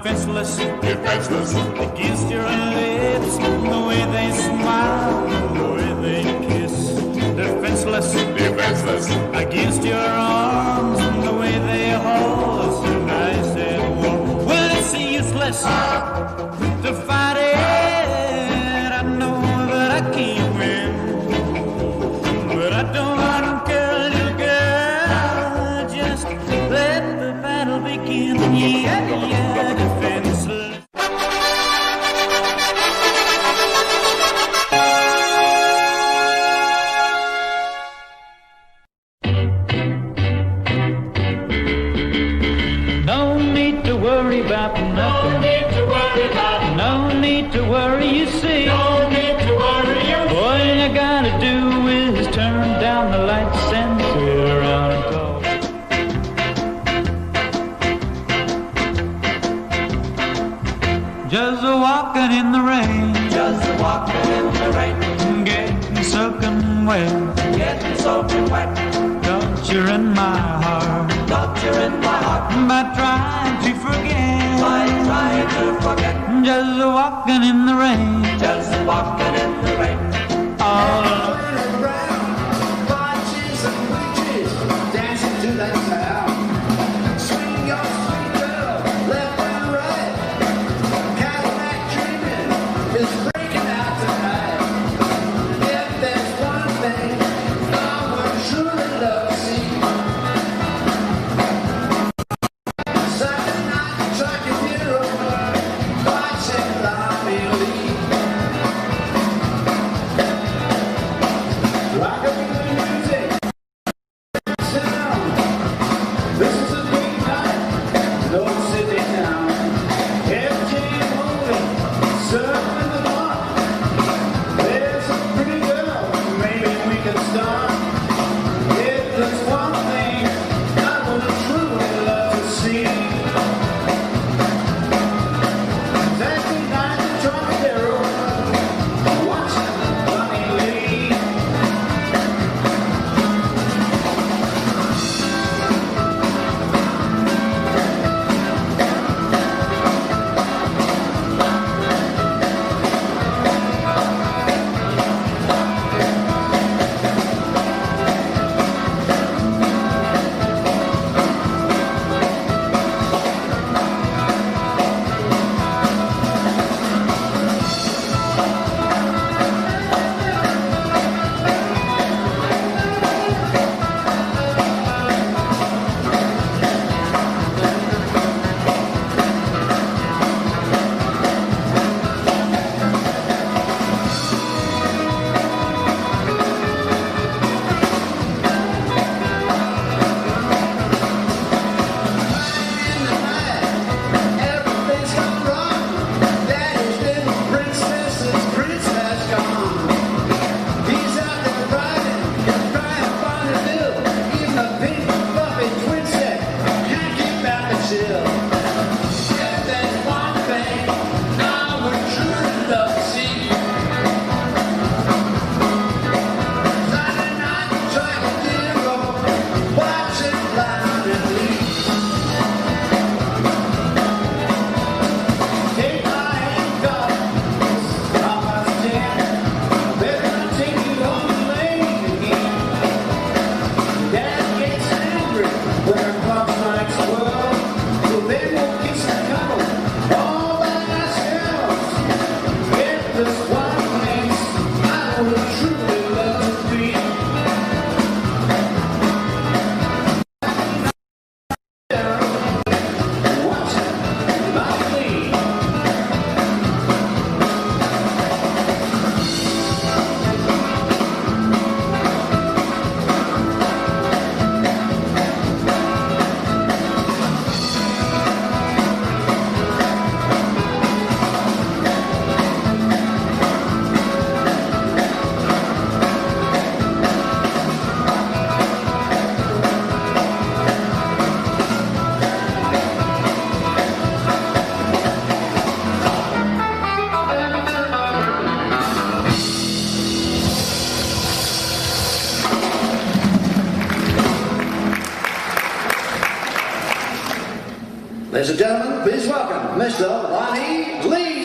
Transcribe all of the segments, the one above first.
defenseless, defenseless against your lips, the way they smile, the way they kiss. Defenseless, defenseless against your arms, the way they hold so nice and warm. Well, it's useless to fight it. I know that I can't win, but I don't care, little girl. Just let the battle begin. Yeah, yeah, defenseless. No need to worry about nothing. No need to worry about. No need to worry, you see. No need to worry, you see. All you gotta do is turn down the lights and sit around and talk. Just walking in the rain. Just walking in the rain. Getting soaking wet. Getting soaking wet. Don't you're in my heart. Don't you're in my heart. By trying to forget. By trying to forget. Just walking in the rain. Just walking in the rain. All alone. Dancing to that sound. Swing your sweet girl, left and right. Cadillac dreaming is breaking out tonight. If there's one thing someone truly loves, see. Saturday night, track a hero, watching Lonnie Lee. Ladies and gentlemen, please welcome Mr. Lonnie Lee.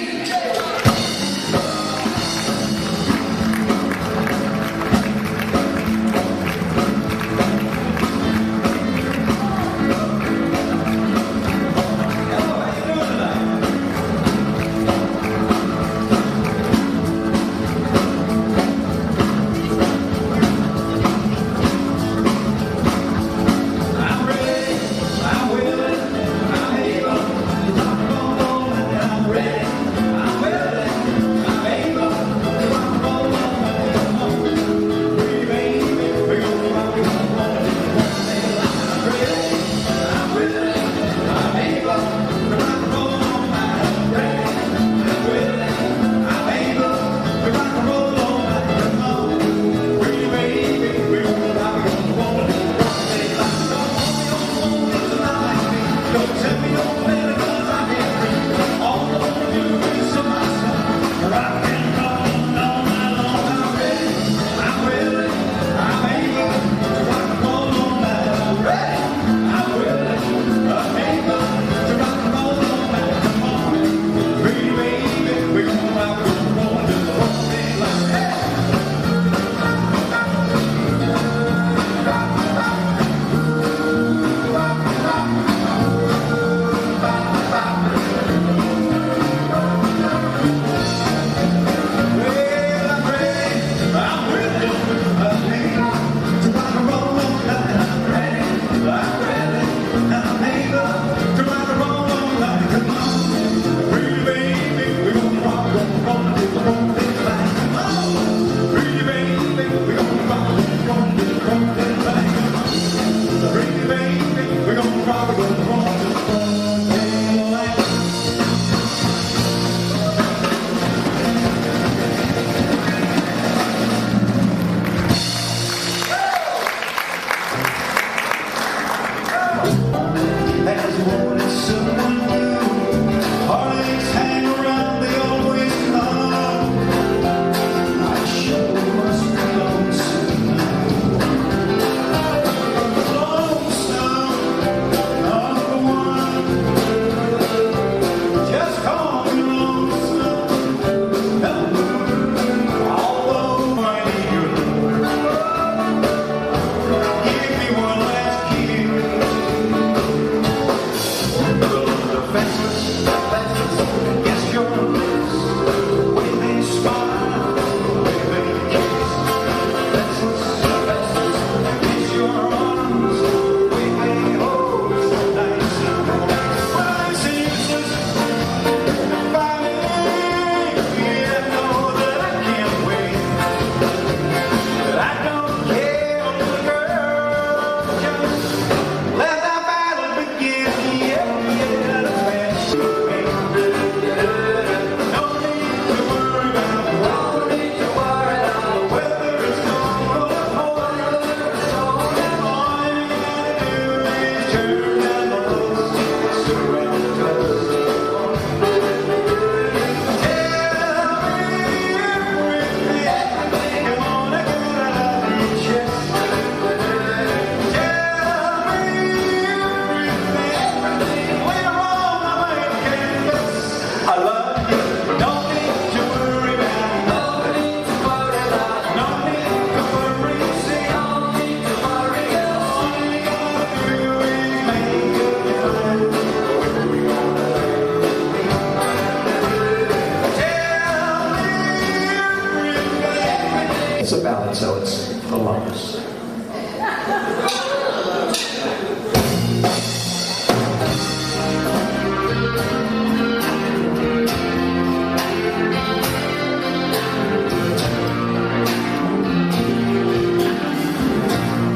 It's a ballad, so it's for lovers.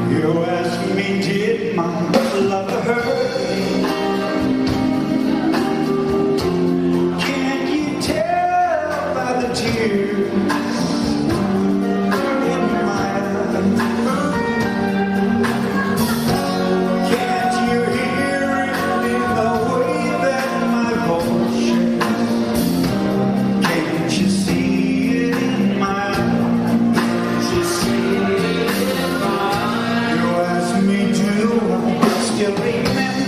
You ask me, did my love hurt me? Can't you tell by the tears in my eyes? Can't you hear it in the way that my voice shakes? Can't you see it in my eyes? Can't you see it in my eyes? You ask me, do I still remember?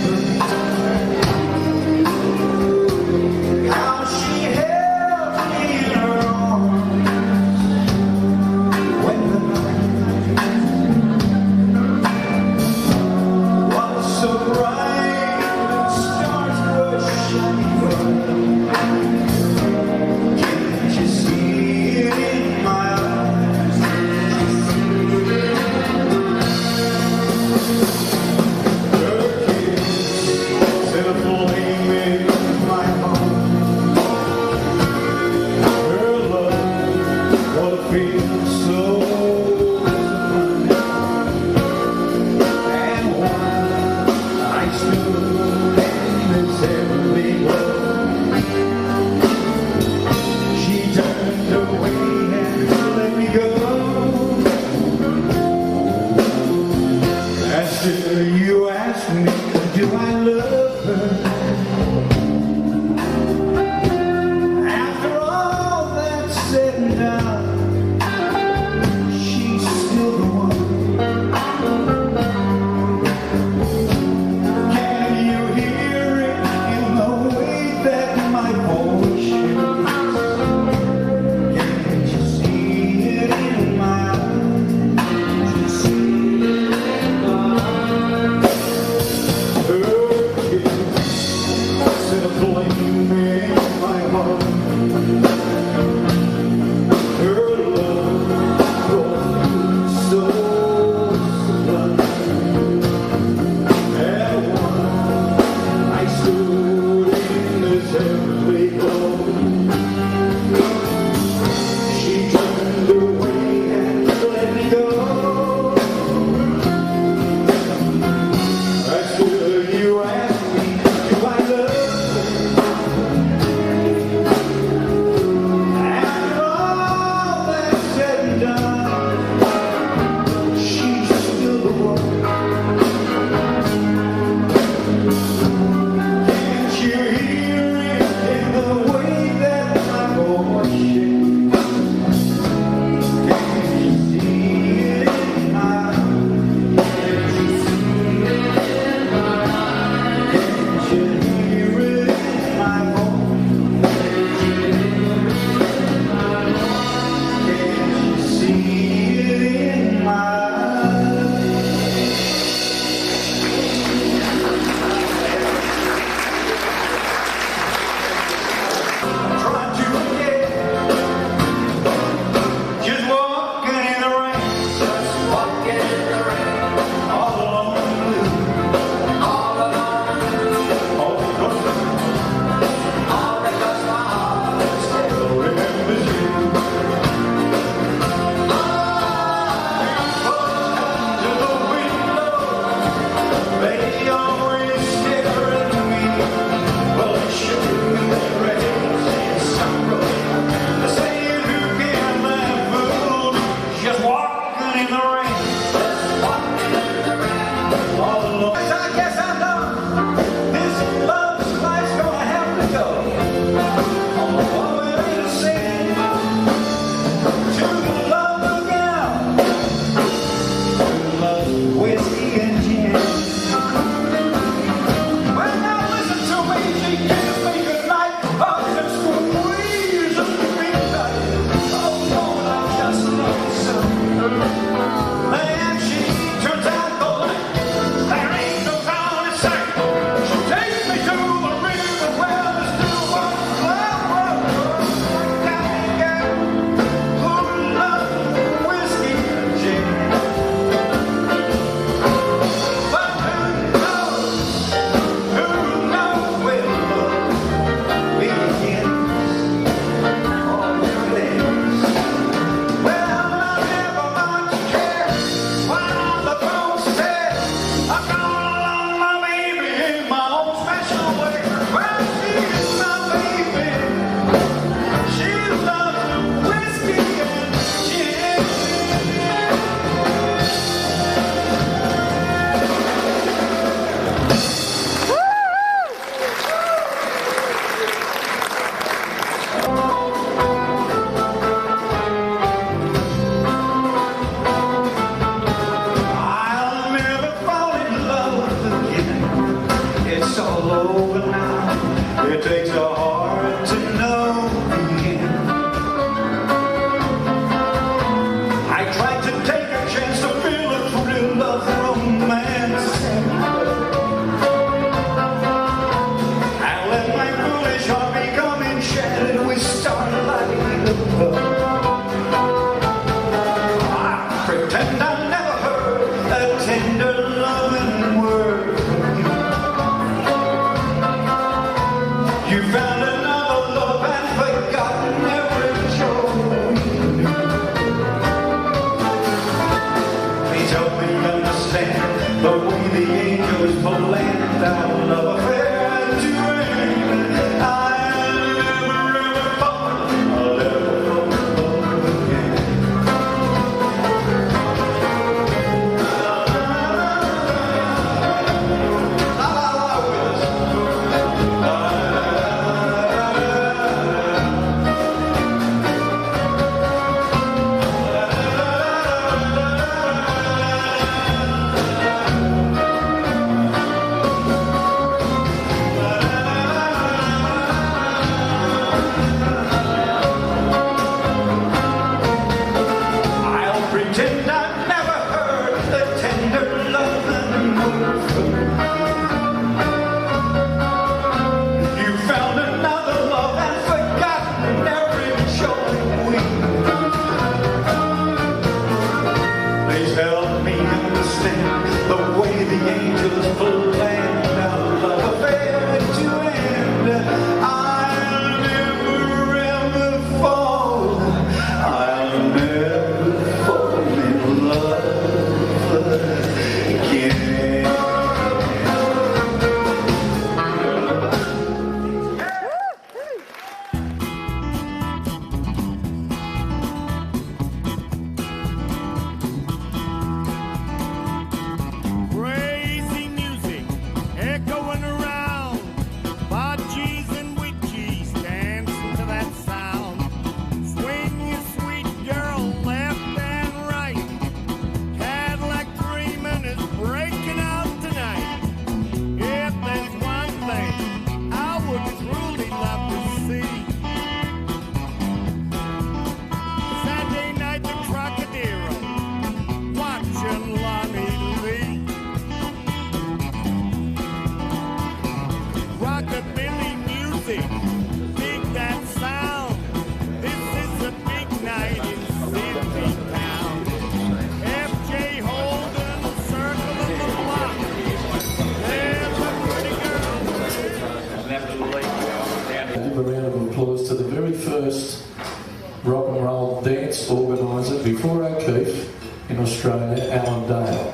in Australia, Alan Dale.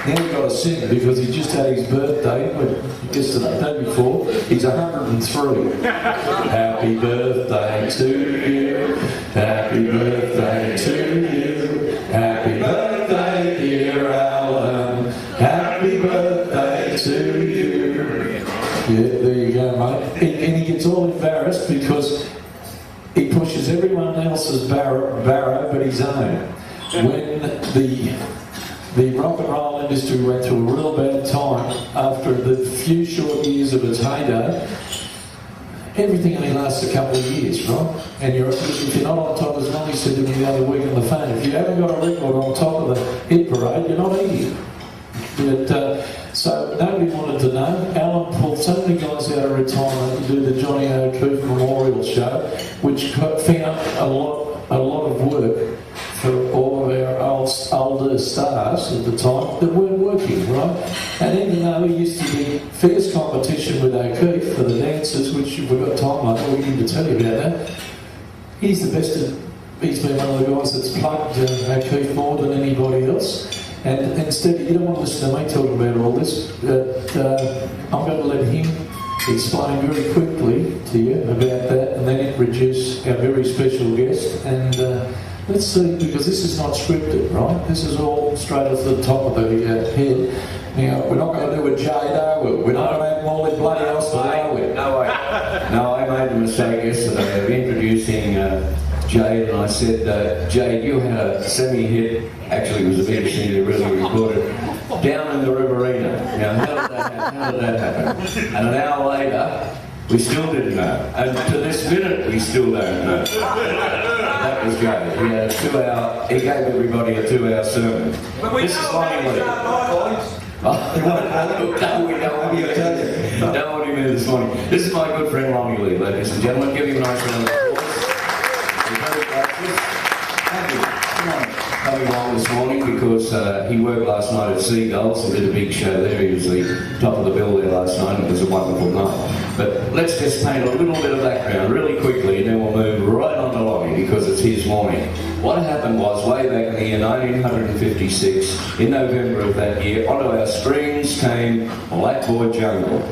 Now we've got to sing because he just had his birthday yesterday, the day before. He's 103. Happy birthday to you. Happy birthday to you. Happy birthday, dear Alan. Happy birthday to you. Yeah, there you go, mate. And he gets all embarrassed because he pushes everyone else's barrow but his own. When the rock and roll industry went through a real bad time after the few short years of its heyday. Everything only lasts a couple of years, right? And if you're not on top, as Lonnie said to me the other week on the phone, if you haven't got a record on top of the hit parade, you're not eating. But, so nobody wanted to know. Alan pulled so many guys out of retirement to do the Johnny O'Keefe Memorial Show, which found a lot of work for all of our older stars at the time that weren't working, right? And even though he used to be fierce competition with O'Keefe for the dancers, which if we've got time, I thought we need to tell you about that, he's the best. He's been one of the guys that's plugged O'Keefe more than anybody else. And instead, you don't want to listen to me talking about all this, I'm going to let him explain very quickly to you about that and then introduce our very special guest. And let's see, because this is not scripted, right? This is all straight off the top of the head. Now, we're not going to do a Jade, are we? We're not going to have Molly Bloody Austin, are we? No way. No, I made the mistake yesterday of introducing Jade, and I said, Jade, you had a semi-hit, actually it was a big thing you really recorded, Down in the Riverina. Now, how did that happen? And an hour later, we still didn't know. And to this minute, we still don't know. That was great. He had a 2-hour, he gave everybody a 2-hour sermon. This is Lonnie Lee. No, we don't want you to tell you. Don't want him in this morning. This is my good friend Lonnie Lee, ladies and gentlemen. Give him a nice round of applause. Thank you. Coming along this morning because he worked last night at Seagulls and did a big show there. He was the top of the bill there last night and it was a wonderful night. But let's just paint a little bit of background really quickly and then we'll move right on to Lonnie because it's his morning. What happened was way back in the year 1956, in November of that year, onto our screens came Blackboard Jungle.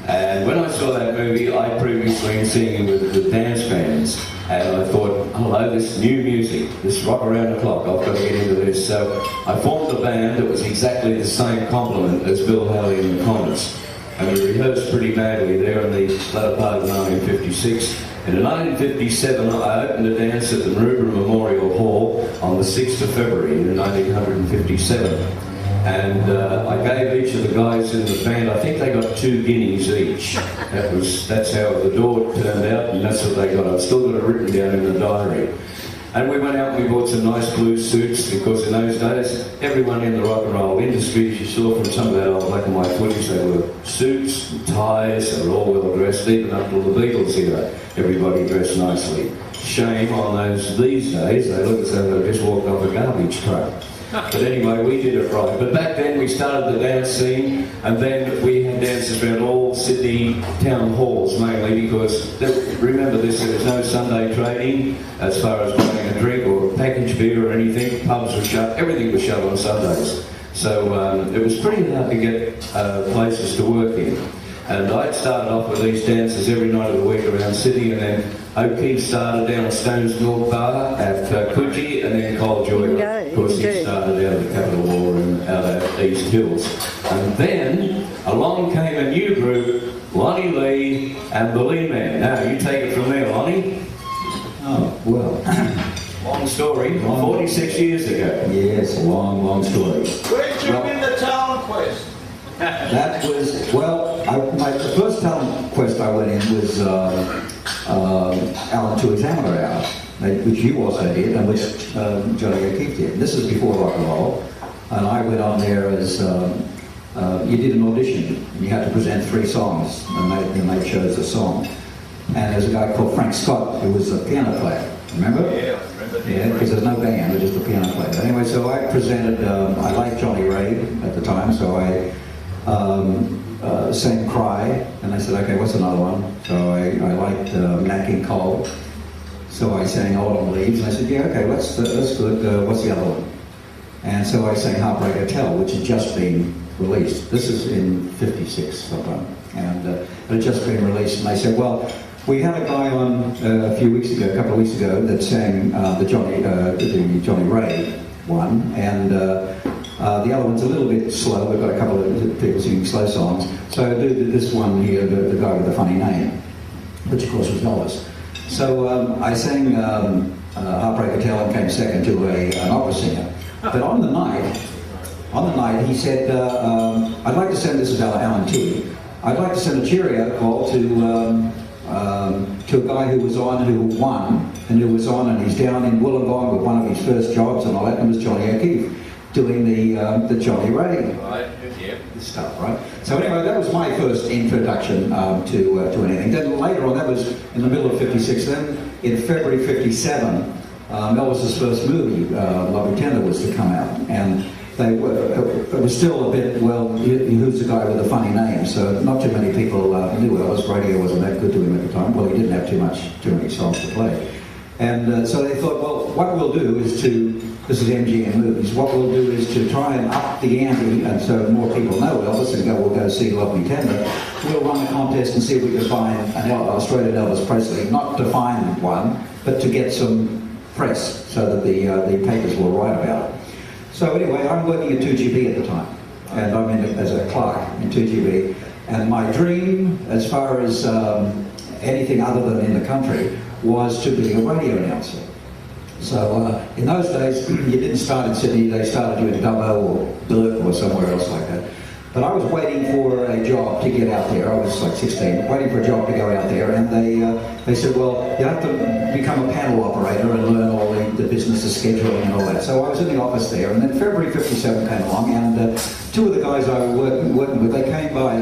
And when I saw that movie, I'd previously been singing with dance bands. And I thought, hello, this new music, this rock around the clock, I've got to get into this. So I formed a band that was exactly the same complement as Bill Haley and the Comets. And we rehearsed pretty badly there in the latter part of 1956. And in 1957, I opened a dance at the Maroubra Memorial Hall on the 6th of February in 1957. And I gave each of the guys in the band, I think they got 2 guineas each. That's how the door turned out, and that's what they got. I've still got it written down in the diary. And we went out and we bought some nice blue suits, because in those days, everyone in the rock and roll industry, as you saw from some of that old black and white footage, they were suits and ties, they were all well dressed, even up to the Beatles era. Everybody dressed nicely. Shame on those these days, they look as though they just walked off a garbage truck. But anyway, we did it right. But back then we started the dance scene, and then we had dances around all Sydney town halls mainly, because remember this, there was no Sunday trading as far as buying a drink or packaged beer or anything. Pubs were shut, everything was shut on Sundays. So it was pretty hard to get places to work in. And I'd started off with these dances every night of the week around Sydney, and then O'Keefe started down at Stones Milk Bar at Coogee, and then Cole Joy, of course, he started out at the Capitol War and out at East Hills. And then along came a new group, Lonnie Lee and the Lee Man. Now, you take it from there, Lonnie. Oh, well. Long story, 46 years ago. Yes, a long, long story. Where did you win the Talent Quest? That was, well, the first Talent Quest I went in was Alan Tui's Amateur Hour, which you also did, and which Johnny O'Keefe did. This is before rock and roll, and I went on there as, you did an audition, and you had to present 3 songs, and they chose a song. And there's a guy called Frank Scott, who was a piano player, remember? Yeah, I remember. Yeah, because there's no band, there's just a piano player. Anyway, so I presented, I liked Johnny Ray at the time, so I sang Cry, and I said, okay, what's another one? So I liked Nat King Cole, So I sang Autumn Leaves, and I said, yeah, okay, that's good. What's the other one? And so I sang Heartbreak Hotel, which had just been released. This is in '56 sometime, and it had just been released. And they said, well, we had a guy on a couple of weeks ago, that sang the Johnny Ray one, and the other one's a little bit slow. We've got a couple of people singing slow songs. So I do this one here, the guy with the funny name, which of course was Elvis. So I sang Heartbreak Hotel and came second to an opera singer. But on the night, he said, I'd like to send, this is Alan Tui, I'd like to send a cheerio call to a guy who was on, who won, and who was on, and he's down in Wollongong with one of his first jobs, and all that, and it was Johnny O'Keefe, doing the Johnny Ray stuff, right? So anyway, that was my first introduction to anything. Then later on, that was in the middle of '56. Then in February '57, Elvis's first movie, Lovely Tender, was to come out, and it was still a bit, well, who's the guy with the funny name? So not too many people knew Elvis. Radio wasn't that good to him at the time. Well, he didn't have too many songs to play. And so they thought, well, what we'll do is this is MGM Movies, what we'll do is to try and up the ante, and so more people know Elvis and we'll go see Lovely Tender. We'll run a contest and see if we can find an Australian Elvis Presley, not to find one, but to get some press so that the papers will write about it. So anyway, I'm working at 2GB at the time, and I'm in as a clerk in 2GB, and my dream, as far as anything other than in the country, was to be a radio announcer. So in those days, you didn't start in Sydney, they started you in Dubbo or Burke or somewhere else like that. But I was waiting for a job to get out there. I was like 16, waiting for a job to go out there, and they said, well, you have to become a panel operator and learn all the business of scheduling and all that. So I was in the office there, and then February '57 came along, and two of the guys I was working with, they came by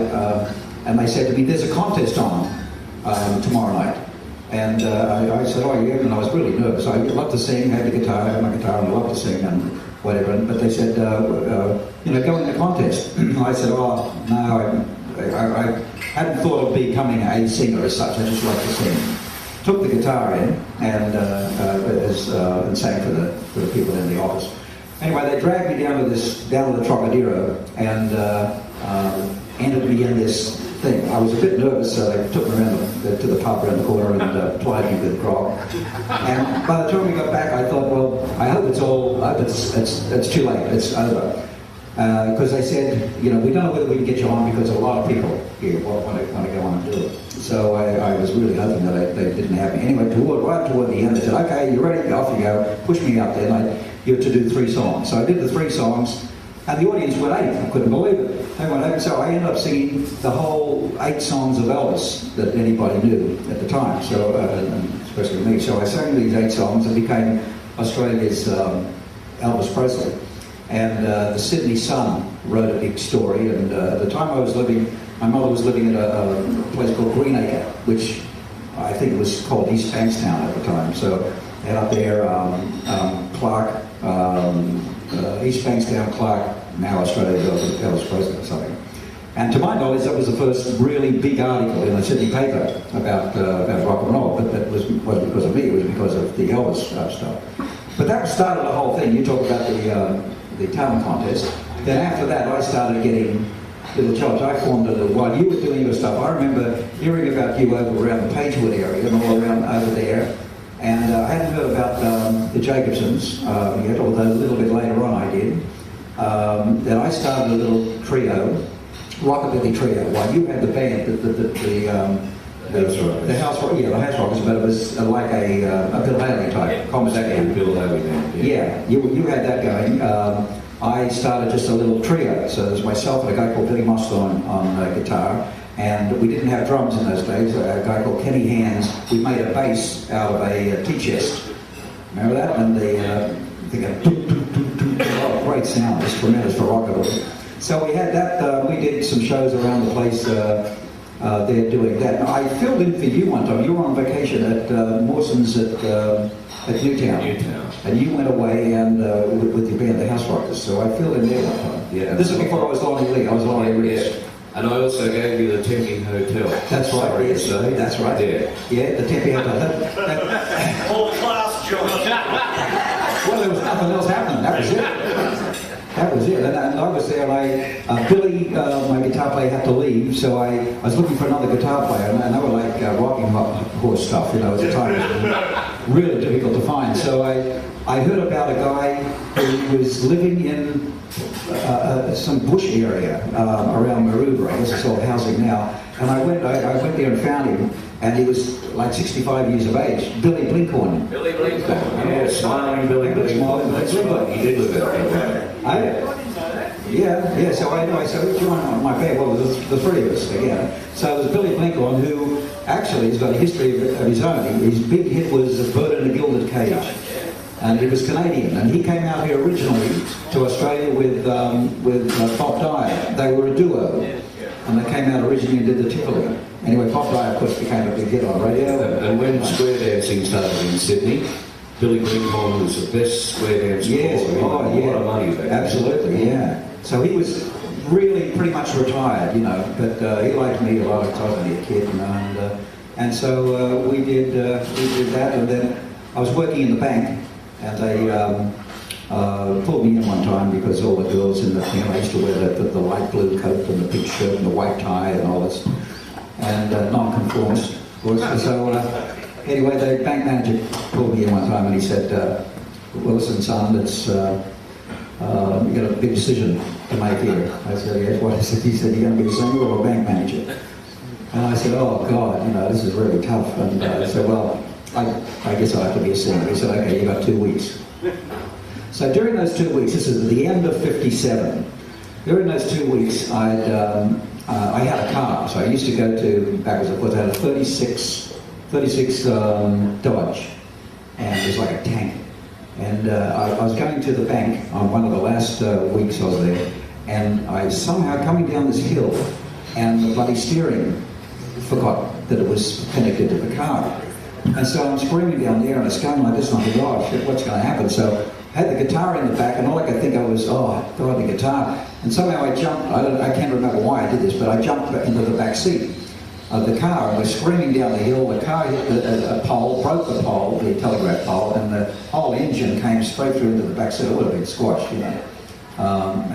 and they said to me, there's a contest on tomorrow night. And I said, oh yeah, and I was really nervous. I love to sing, I had the guitar, I had my guitar, and I love to sing and whatever. But they said, go in the contest. I said, oh, no, I hadn't thought of becoming a singer as such. I just like to sing. Took the guitar in and sang for the people in the office. Anyway, they dragged me down to the Trocadero and entered me in this thing. I was a bit nervous, so they took me around to the pub around the corner and plied me with grog. And by the time we got back, I thought, well, I hope it's too late, it's over. Because they said, we don't know whether we can get you on because a lot of people here want to go on and do it. So I was really hoping that they didn't have me. Anyway, right toward the end, they said, okay, you're ready, off you go. Pushed me out there, and you had to do 3 songs. So I did the 3 songs, and the audience went 8. I couldn't believe it. They went 8. So I ended up singing the whole 8 songs of Elvis that anybody knew at the time, so especially me. So I sang these 8 songs and became Australia's Elvis Presley. And the Sydney Sun wrote a big story, and at the time my mother was living at a place called Greenacre, which I think it was called East Bankstown at the time. So and up there, Clark, East Bankstown, Clark, now Australia's Elvis Presley or something. And to my knowledge, that was the first really big article in the Sydney paper about rock and roll, but that wasn't because of me, it was because of the Elvis stuff. But that started the whole thing. You talk about the talent contest. Then after that, I started getting little jobs. I formed while you were doing your stuff, I remember hearing about you over around the Pagewood area and all around over there. And I hadn't heard about the Jacobsons yet, although a little bit later on I did. Then I started a little trio, rockabilly trio, while you had the band, the House Rockers, but it was like a Bill Haley type combination. Bill Haley band. Yeah, you had that going. I started just a little trio, so there's myself and a guy called Billy Moster on guitar, and we didn't have drums in those days. A guy called Kenny Hands, we made a bass out of a tea chest. Remember that? And great sound, it's tremendous for rockabilly. So we had that, we did some shows around the place there doing that. I filled in for you one time. You were on vacation at Mawson's at Newtown. And you went away and with your band, the House Rockers. So I filled in there one time. Yeah. This is before I was Lonnie Lee. I was Lonnie Lee. Yeah. And I also gave you the Tempe Hotel. That's right. Yes, that's right. Yeah. Yeah, the Tempe Hotel. Billy, my guitar player, had to leave, so I was looking for another guitar player, and they were like rocking horse stuff, you know, at the time. It was really difficult to find. So I heard about a guy who was living in some bush area around Maroubra. I guess it's all housing now. And I went there and found him, and he was like 65 years of age. Billy Blinkhorn. Billy Blinkhorn. Yeah, smiling Billy Blinkhorn. That's right. He did live out there. Yeah. So we joined my band. Well, the three of us again. So there's Billy Blinkhorn, who actually has got a history of his own. His big hit was "A Bird in a Gilded Cage," and he was Canadian. And he came out here originally to Australia with Bob Dyer. They were a duo, and they came out originally and did the Tivoli. Anyway, Bob Dyer, of course, became a big hit on radio. And when square dancing started in Sydney, Billy Blinkhorn was the best square dancer. Yes, a lot of money back then. Absolutely, yeah. So he was really pretty much retired, you know, but he liked me a lot. I was only a kid, you know, and so we did that, and then I was working in the bank, and they pulled me in one time because all the girls in the thing, I used to wear the light blue coat and the pink shirt and the white tie and all this, and non-conformist, of course. So anyway, the bank manager pulled me in one time and he said, "Well, listen, son, it's you got a big decision to make here." I said, "Yes, what is it?" He said, "You're going to be a singer or a bank manager?" And I said, "Oh God, you know, this is really tough." And I said, "Well, I guess I'll have to be a singer." He said, "Okay, you got 2 weeks." So during those 2 weeks, this is at the end of '57. During those 2 weeks, I had a car, so I used to go to backwards and forwards. I had a 36 Dodge, and it was like a tank. And I was going to the bank on one of the last weeks I was there, and I was somehow coming down this hill, and the bloody steering forgot that it was connected to the car. And so I'm screaming down there, and it's going like this, and I thought, "Oh shit, what's going to happen?" So I had the guitar in the back, and all I could think of was, "Oh God, the guitar." And somehow I jumped, I can't remember why I did this, but I jumped into the back seat of the car, and we're screaming down the hill. The car hit a pole, broke the pole, the telegraph pole, and the whole engine came straight through into the back seat. It would have been squashed, you know.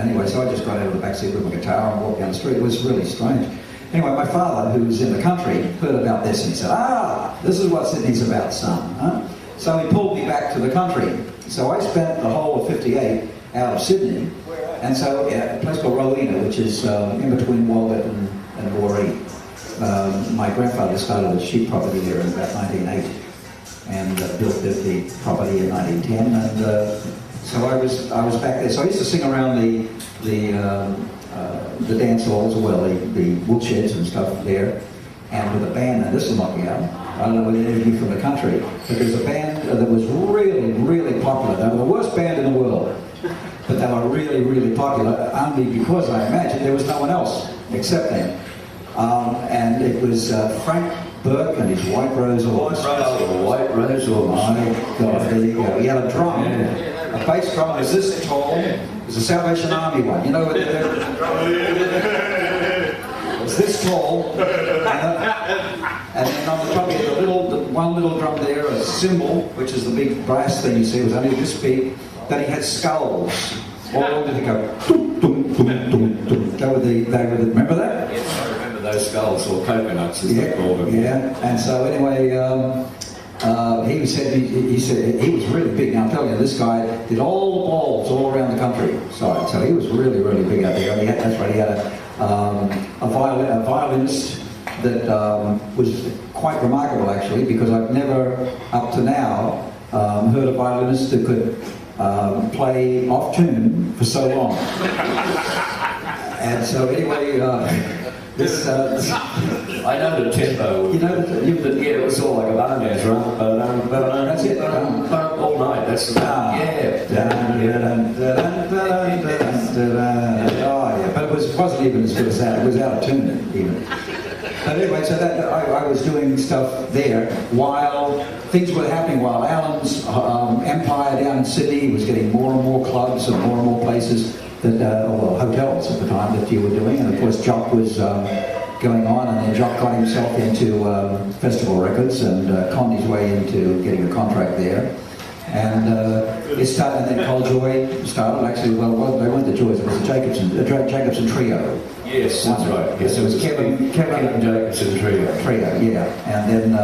Anyway, so I just got out of the back seat with my guitar and walked down the street. It was really strange. Anyway, my father, who was in the country, heard about this and he said, "This is what Sydney's about, son." Huh? So he pulled me back to the country. So I spent the whole of '58 out of Sydney, and so a place called Rowena, which is in between Walgett and Boree. My grandfather started a sheep property there in about 1908 and built the property in 1910, and so I was back there. So I used to sing around the dance halls as well, the woolsheds and stuff there, and with a band. And this will knock me out. I don't know whether any of you from the country, but there's a band that was really, really popular. They were the worst band in the world, but they were really, really popular only because I imagine there was no one else except them. And it was Frank Burke and his White Rose Orchestra. White Rose Orchestra. My God, there you go. He had a drum, a bass drum that was this tall. It was a Salvation Army one. You know, it was this tall. And then on the top, you had one little drum there, a cymbal, which is the big brass thing you see, was only this big. Then he had skulls. All over the go. Remember that? Yes, I remember those skulls, or coconuts as they called them. Yeah, and so anyway, he said he was really big. Now I'm telling you, this guy did all the balls all around the countryside, so he was really, really big out there. That's right, he had a violinist that was quite remarkable actually, because I've never, up to now, heard a violinist that could play off tune for so long. And so anyway, I know the tempo. You know it was all like a barn dance, right? That's it. All night. That's the Oh yeah, but it wasn't even as good as that. It was out of tune even. But anyway, so that I was doing stuff there while things were happening. While Alan's empire down in Sydney was getting more and more clubs and more places that, hotels at the time that you were doing, and of course Jock was going on, and then Jock got himself into Festival Records and conned his way into getting a contract there. And it started, and then Cold Joy started. Actually, well, they weren't the Joys. It was the Jacobson Trio. Yes, that's right. Yes, it was Kevin Jacobson Trio. Yeah. And then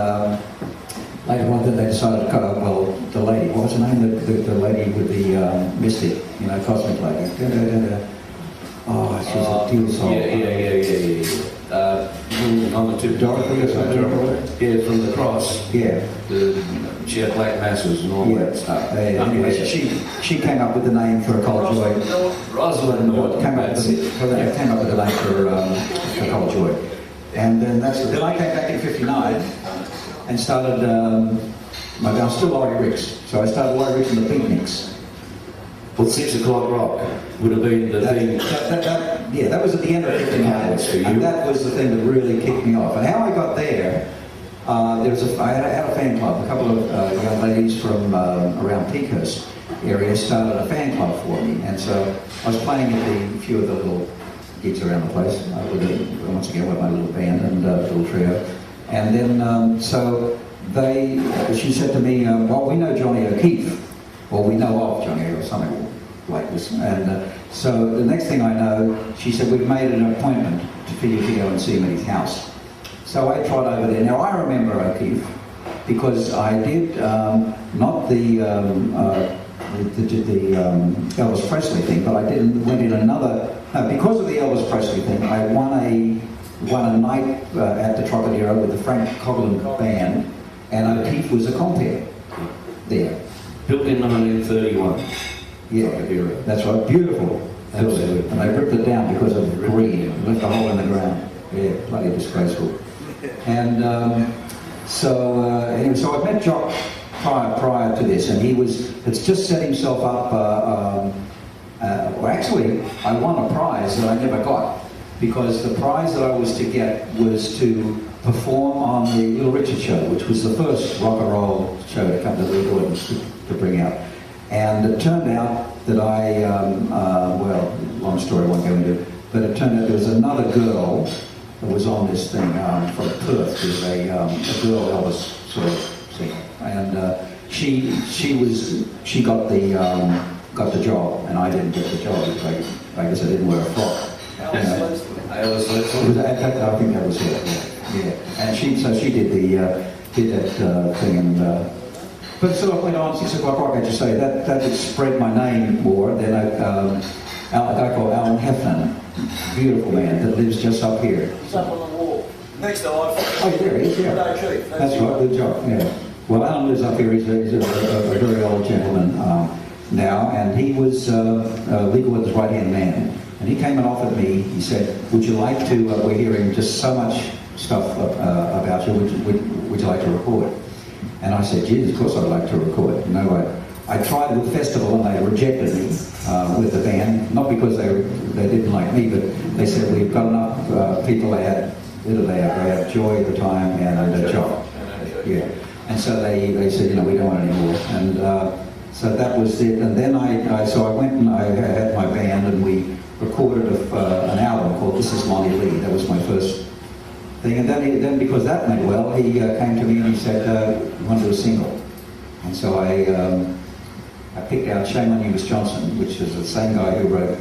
later on, then they decided, well, the lady, what was her name? The lady with the mystic, you know, cosmic lady. Oh, she was a deal song. On the tip, Dorothy or something? Yeah, from the cross. Yeah. She had black masses and all that stuff. Anyway, she came up with the name for Cold Joy. Rosalind Came up with the name for Cold Joy. And then then I came back in '59 and started. I was still Laurie Ricks, so I started Laurie Ricks and the Beatniks. Well, 6 o'clock rock would have been the thing. Yeah, that was at the end of '59, and that was the thing that really kicked me off. And how I got there, I had a fan club. A couple of young ladies from around Peakhurst area started a fan club for me, and so I was playing at a few of the little gigs around the place once again with my little band and little trio. And then she said to me, "Well, we know Johnny O'Keefe, or we know of Johnny or something like this." And so the next thing I know, she said, "We've made an appointment for you to go and see him at his house." So I trot over there. Now I remember O'Keefe because I did not the Elvis Presley thing, but I went in another. Because of the Elvis Presley thing, I won a night at the Trocadero with the Frank Coughlin band, and O'Keefe was a compere there. Built in 1931. Yeah, that's right. Beautiful. Absolutely. And they ripped it down because of greed. Left a hole in the ground. Yeah, bloody disgraceful. And anyway, so I met Jock prior to this, and had just set himself up. Well, actually, I won a prize that I never got, because the prize that I was to get was to perform on the Little Richard show, which was the first rock and roll show to come to Lee Gordon to bring out. And it turned out that well, long story I won't go into, but it turned out there was another girl that was on this thing from Perth. There's a girl Elvis sort of singer, and she got the job, and I didn't get the job because I guess I didn't wear a frock. I was I think that was it. Yeah. And she did that thing, and but it sort of went on. She said, "Well, what can I just say? That would spread my name more." Then a guy called Alan Heffernan, beautiful man that lives just up here. He's up on the wall. Next to life. Oh, there he is. Yeah. That's right. Good job. Yeah. Well, Alan lives up here. He's a very old gentleman now, and he was Lee Gordon's right-hand man. And he came and offered me. He said, "Would you like to? We're hearing just so much stuff about you. Would you like to record?" And I said, "Geez, of course I'd like to record." You know, I tried with the festival and they rejected me with the band, not because they didn't like me, but they said, "We've got enough people." They had Joy at the time and Jock. Yeah. And so they said, "You know, we don't want any more." And so that was it. And then I went and I had my band, and we recorded an album called "This Is Lonnie Lee." That was my first thing. And then because that went well, he came to me and he said, "You want to do a single?" And so I picked out "Shame on You, Miss Johnson," which is the same guy who wrote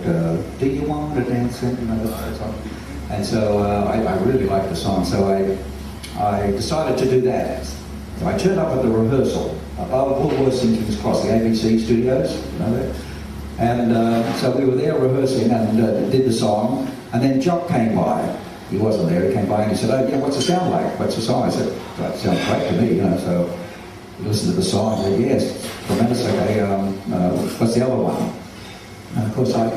"Do You Want to Dance?" That song. And so I really liked the song, so I decided to do that. So I turned up at the rehearsal above Woolworths in King's Cross, the ABC studios, you know that. And so we were there rehearsing and did the song, and then Jock came by. He wasn't there. He came by and he said, "Oh, yeah, what's it sound like? What's the song?" I said, "That sounds great to me, you know." So he listened to the song and said, "Yes, tremendous. Okay, what's the other one?" And of course, I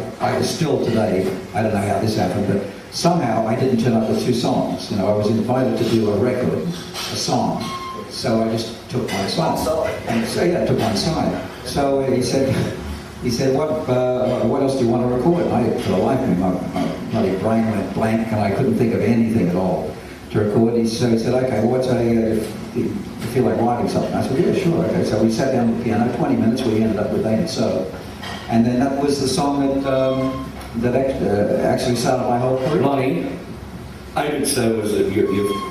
still today, I don't know how this happened, but somehow I didn't turn up with 2 songs. You know, I was invited to do a record, a song. So I just took one song. And so yeah, I took one side. So he said, what else do you want to record? And I, for the life of me, my bloody brain went blank and I couldn't think of anything at all to record. So he said, "Okay, well, if you feel like writing something?" I said, "Yeah, sure." Okay, so we sat down at the piano, 20 minutes, we ended up with "Ain't It So." And then that was the song that actually started my whole career. Lonnie, So was it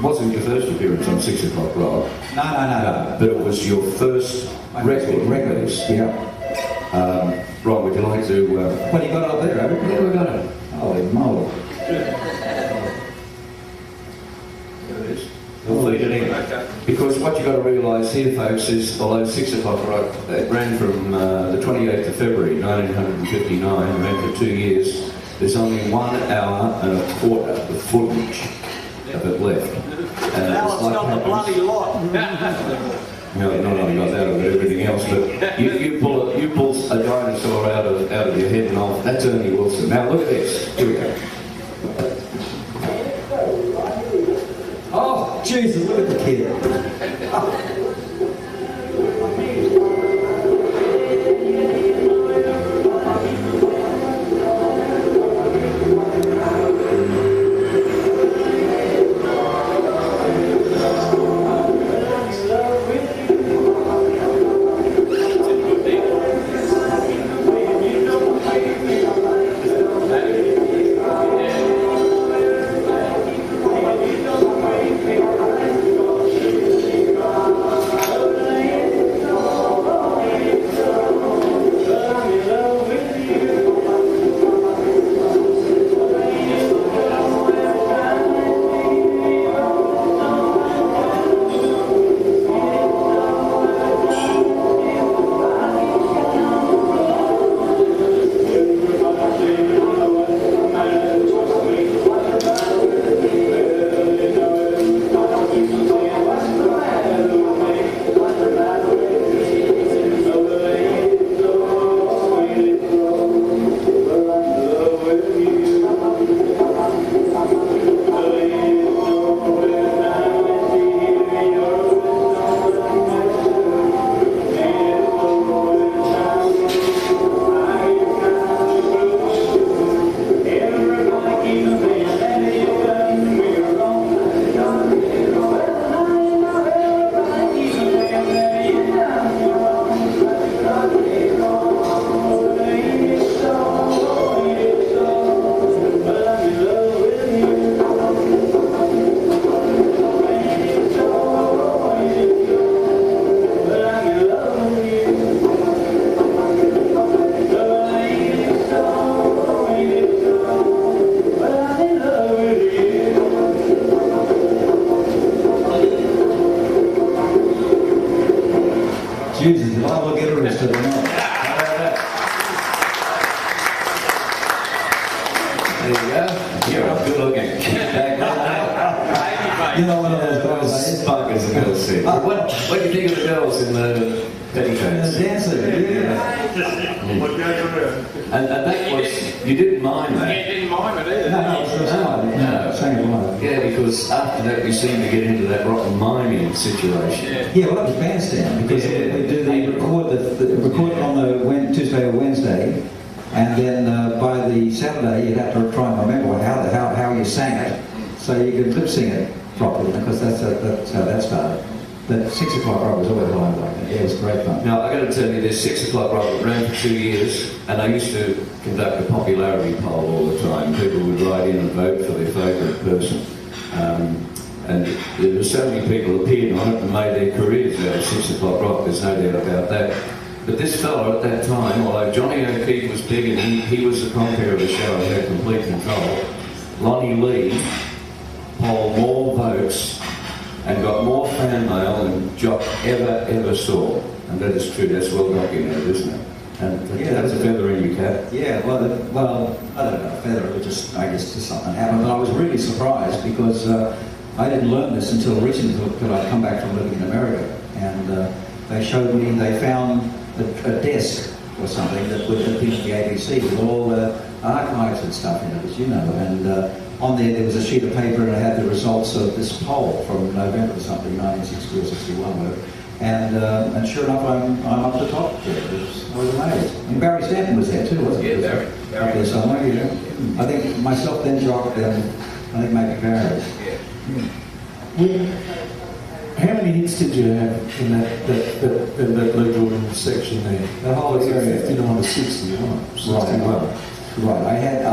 wasn't your first appearance on 6 O'Clock Rock? No. But it was your first record release. Yeah. Ron, would you like to... What do you got up there, haven't you? Yeah, we got it. Holy moly. There it is. We'll feed it in. Because what you've got to realise here, folks, is although 6 O'Clock Rock ran from the 28th of February 1959, ran for 2 years, there's only 1 hour and a quarter of footage of it left. And Now it's got the bloody lot. No, not only got that, I've got everything else, but you pull a dinosaur out of your head and off. That's Ernie Wilson. Now look at this. Here we go. Oh, Jesus, look at the kid. Jesus, if I will get arrested or not. There you go. You're up good looking. You know, one of those guys. Spark as the girls say. What do you think of the girls in the petticoats? Dancing, yeah. And that was, you didn't mind that? Yeah, didn't mind it either. No, it's the same. No. Same one. Yeah, because after that we seemed to get into that rock and miming situation. Yeah, well, that was bandstand because they record it on the Tuesday or Wednesday, and then by the Saturday you'd have to try and remember how you sang it, so you could lip sing it properly, because that's how that started. But 6 O'Clock Rock was always live like that. Yeah, it was great fun. Now, I've got to tell you this, 6 O'Clock Rock ran for 2 years, and I used to conduct a popularity poll all the time. People would write in and vote for their favourite person. And there were so many people appeared on it and made their careers out of 6 O'Clock Rock, there's no doubt about that. But this fellow at that time, although Johnny O'Keefe was big and he was the compere of the show, he had complete control, Lonnie Lee polled more votes and got more fan mail than Jock ever saw. And that is true, that's well documented, isn't it? And Yeah, that's a feather in your cap. Yeah, well, I don't know, feather, it just, I guess just something happened. But I was really surprised because I didn't learn this until recently, until I'd come back from living in America. And they showed me, they found a desk or something that would have been at the ABC with all the archives and stuff in it, as you know. And on there was a sheet of paper and it had the results of this poll from November or something, 1960 or 61, whatever. And sure enough, I'm up the top there. I was amazed. And Barry Stanton was there too, wasn't he? Yeah, Barry. Up there somewhere, yeah. I think myself, then Jock, then I think maybe Barry. How many hits did you have in that legal section there? The whole area. 59 to 60, right? Right. I had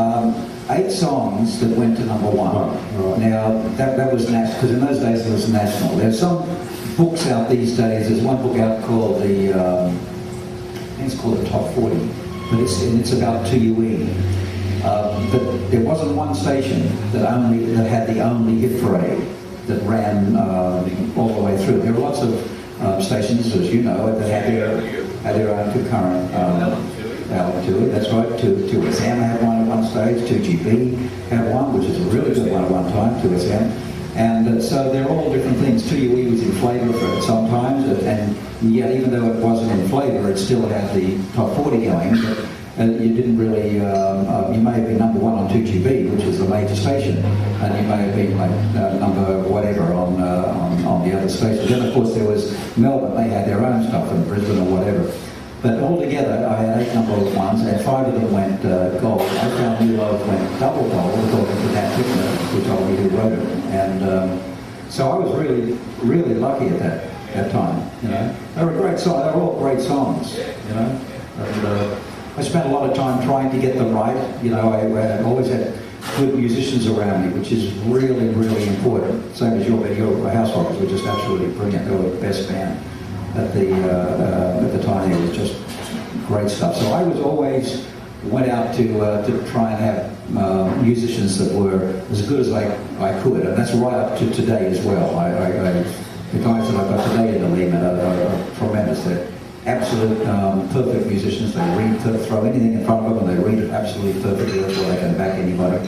8 songs that went to number 1. Right. Now, that was national, because in those days it was national. There's some books out these days. There's one book out called I think it's called the Top 40, but it's about 2UE. But there wasn't one station that had the only hit parade that ran all the way through. There were lots of stations, as you know, that had their own concurrent album to it. That's right. 2SM had one at one stage. 2GB had one, which is a really good one at one time. 2SM, and so they're all different things. 2UE was in flavour for it sometimes, and yet even though it wasn't in flavour, it still had the top 40 going. But you didn't really. You may have been number 1 on 2GB, which is a major station, and you may have been like number whatever on the other stations. Then of course there was Melbourne. They had their own stuff in Brisbane or whatever. But altogether, I had 8 number 1s, and 5 of them went gold. I found New Love went double gold, according to Nat Bickner, who told me who wrote it. And so I was really, really lucky at that time. You know, they were great songs. They were all great songs. You know, and I spent a lot of time trying to get them right. You know, I always had good musicians around me, which is really, really important. Same as your House Rockers were just absolutely brilliant. They were the best band at the time. It was just great stuff. So I was always went out to try and have musicians that were as good as I could, and that's right up to today as well. The guys that I've got today in the Lehman are tremendous. They're absolute perfect musicians. They throw anything in front of them and they read it absolutely perfectly. That's why they can back anybody.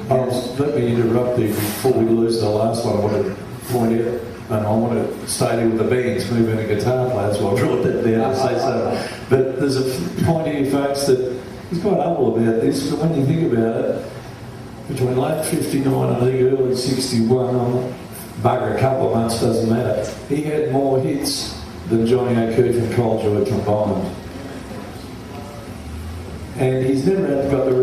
Let me interrupt you before we lose the last one. I want to point out, and I want to stay there with the bands, move into guitar players, so I brought that down to say so. But there's a point here, folks, that he's quite humble about this, but when you think about it, between late 59 and I think early 61, bugger a couple of months, doesn't matter, he had more hits than Johnny O'Keefe and Cole Joy combined. And he's never got the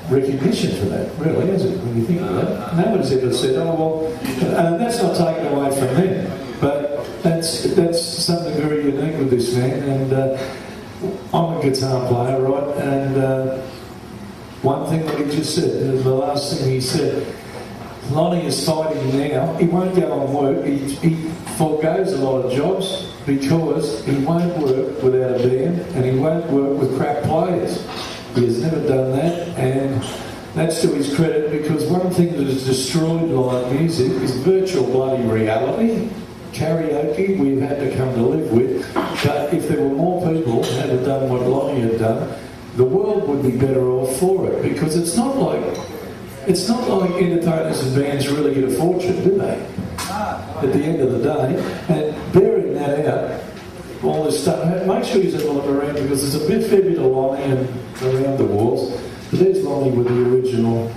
recognition for that, really, has it, when you think of that? Nobody's ever said, oh, well, and that's not taken away from him, but that's something very unique with this man, and I'm a guitar player, right, and one thing that he just said, the last thing he said, Lonnie is fighting now, he won't go on work, he forgoes a lot of jobs because he won't work without a band and he won't work with crap players. He has never done that, and that's to his credit, because one thing that has destroyed live music is virtual bloody reality. Karaoke we've had to come to live with, but if there were more people who had done what Lonnie had done, the world would be better off for it, because it's not like entertainers and bands really get a fortune, do they? At the end of the day, and bearing that out, all this stuff, make sure you have a look around, because there's a fair bit of Lonnie and around the walls. But there's Lonnie with the original.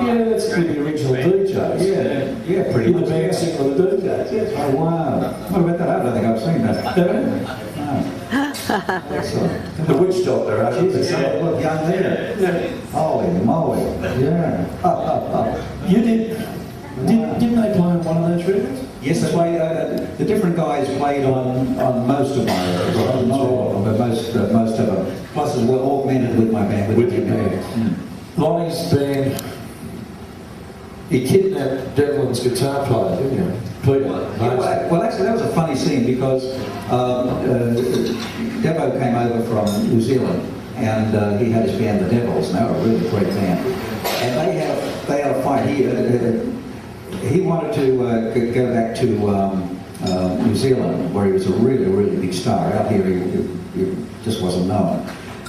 Yeah, that's the original DJs. Yeah, pretty much. The band sing with the DJs. Yes. Oh wow! What about that? I don't think I've seen that. No. Excellent. The Witch Doctor. Look, young there. Holy moly! Yeah. You did. Didn't they play on one of those records? Yes, they played. The different guys played on most of my records. Not all of them, but most of them. Plus, as well, augmented with my band. With your band. Lonnie's band. He kidnapped Devlin's guitar player, didn't he? Peter. Well, actually, that was a funny scene, because Devo came over from New Zealand, and he had his band, the Devils, and they were a really great band. And they had a fight. He wanted to go back to New Zealand, where he was a really, really big star. Out here, he just wasn't known.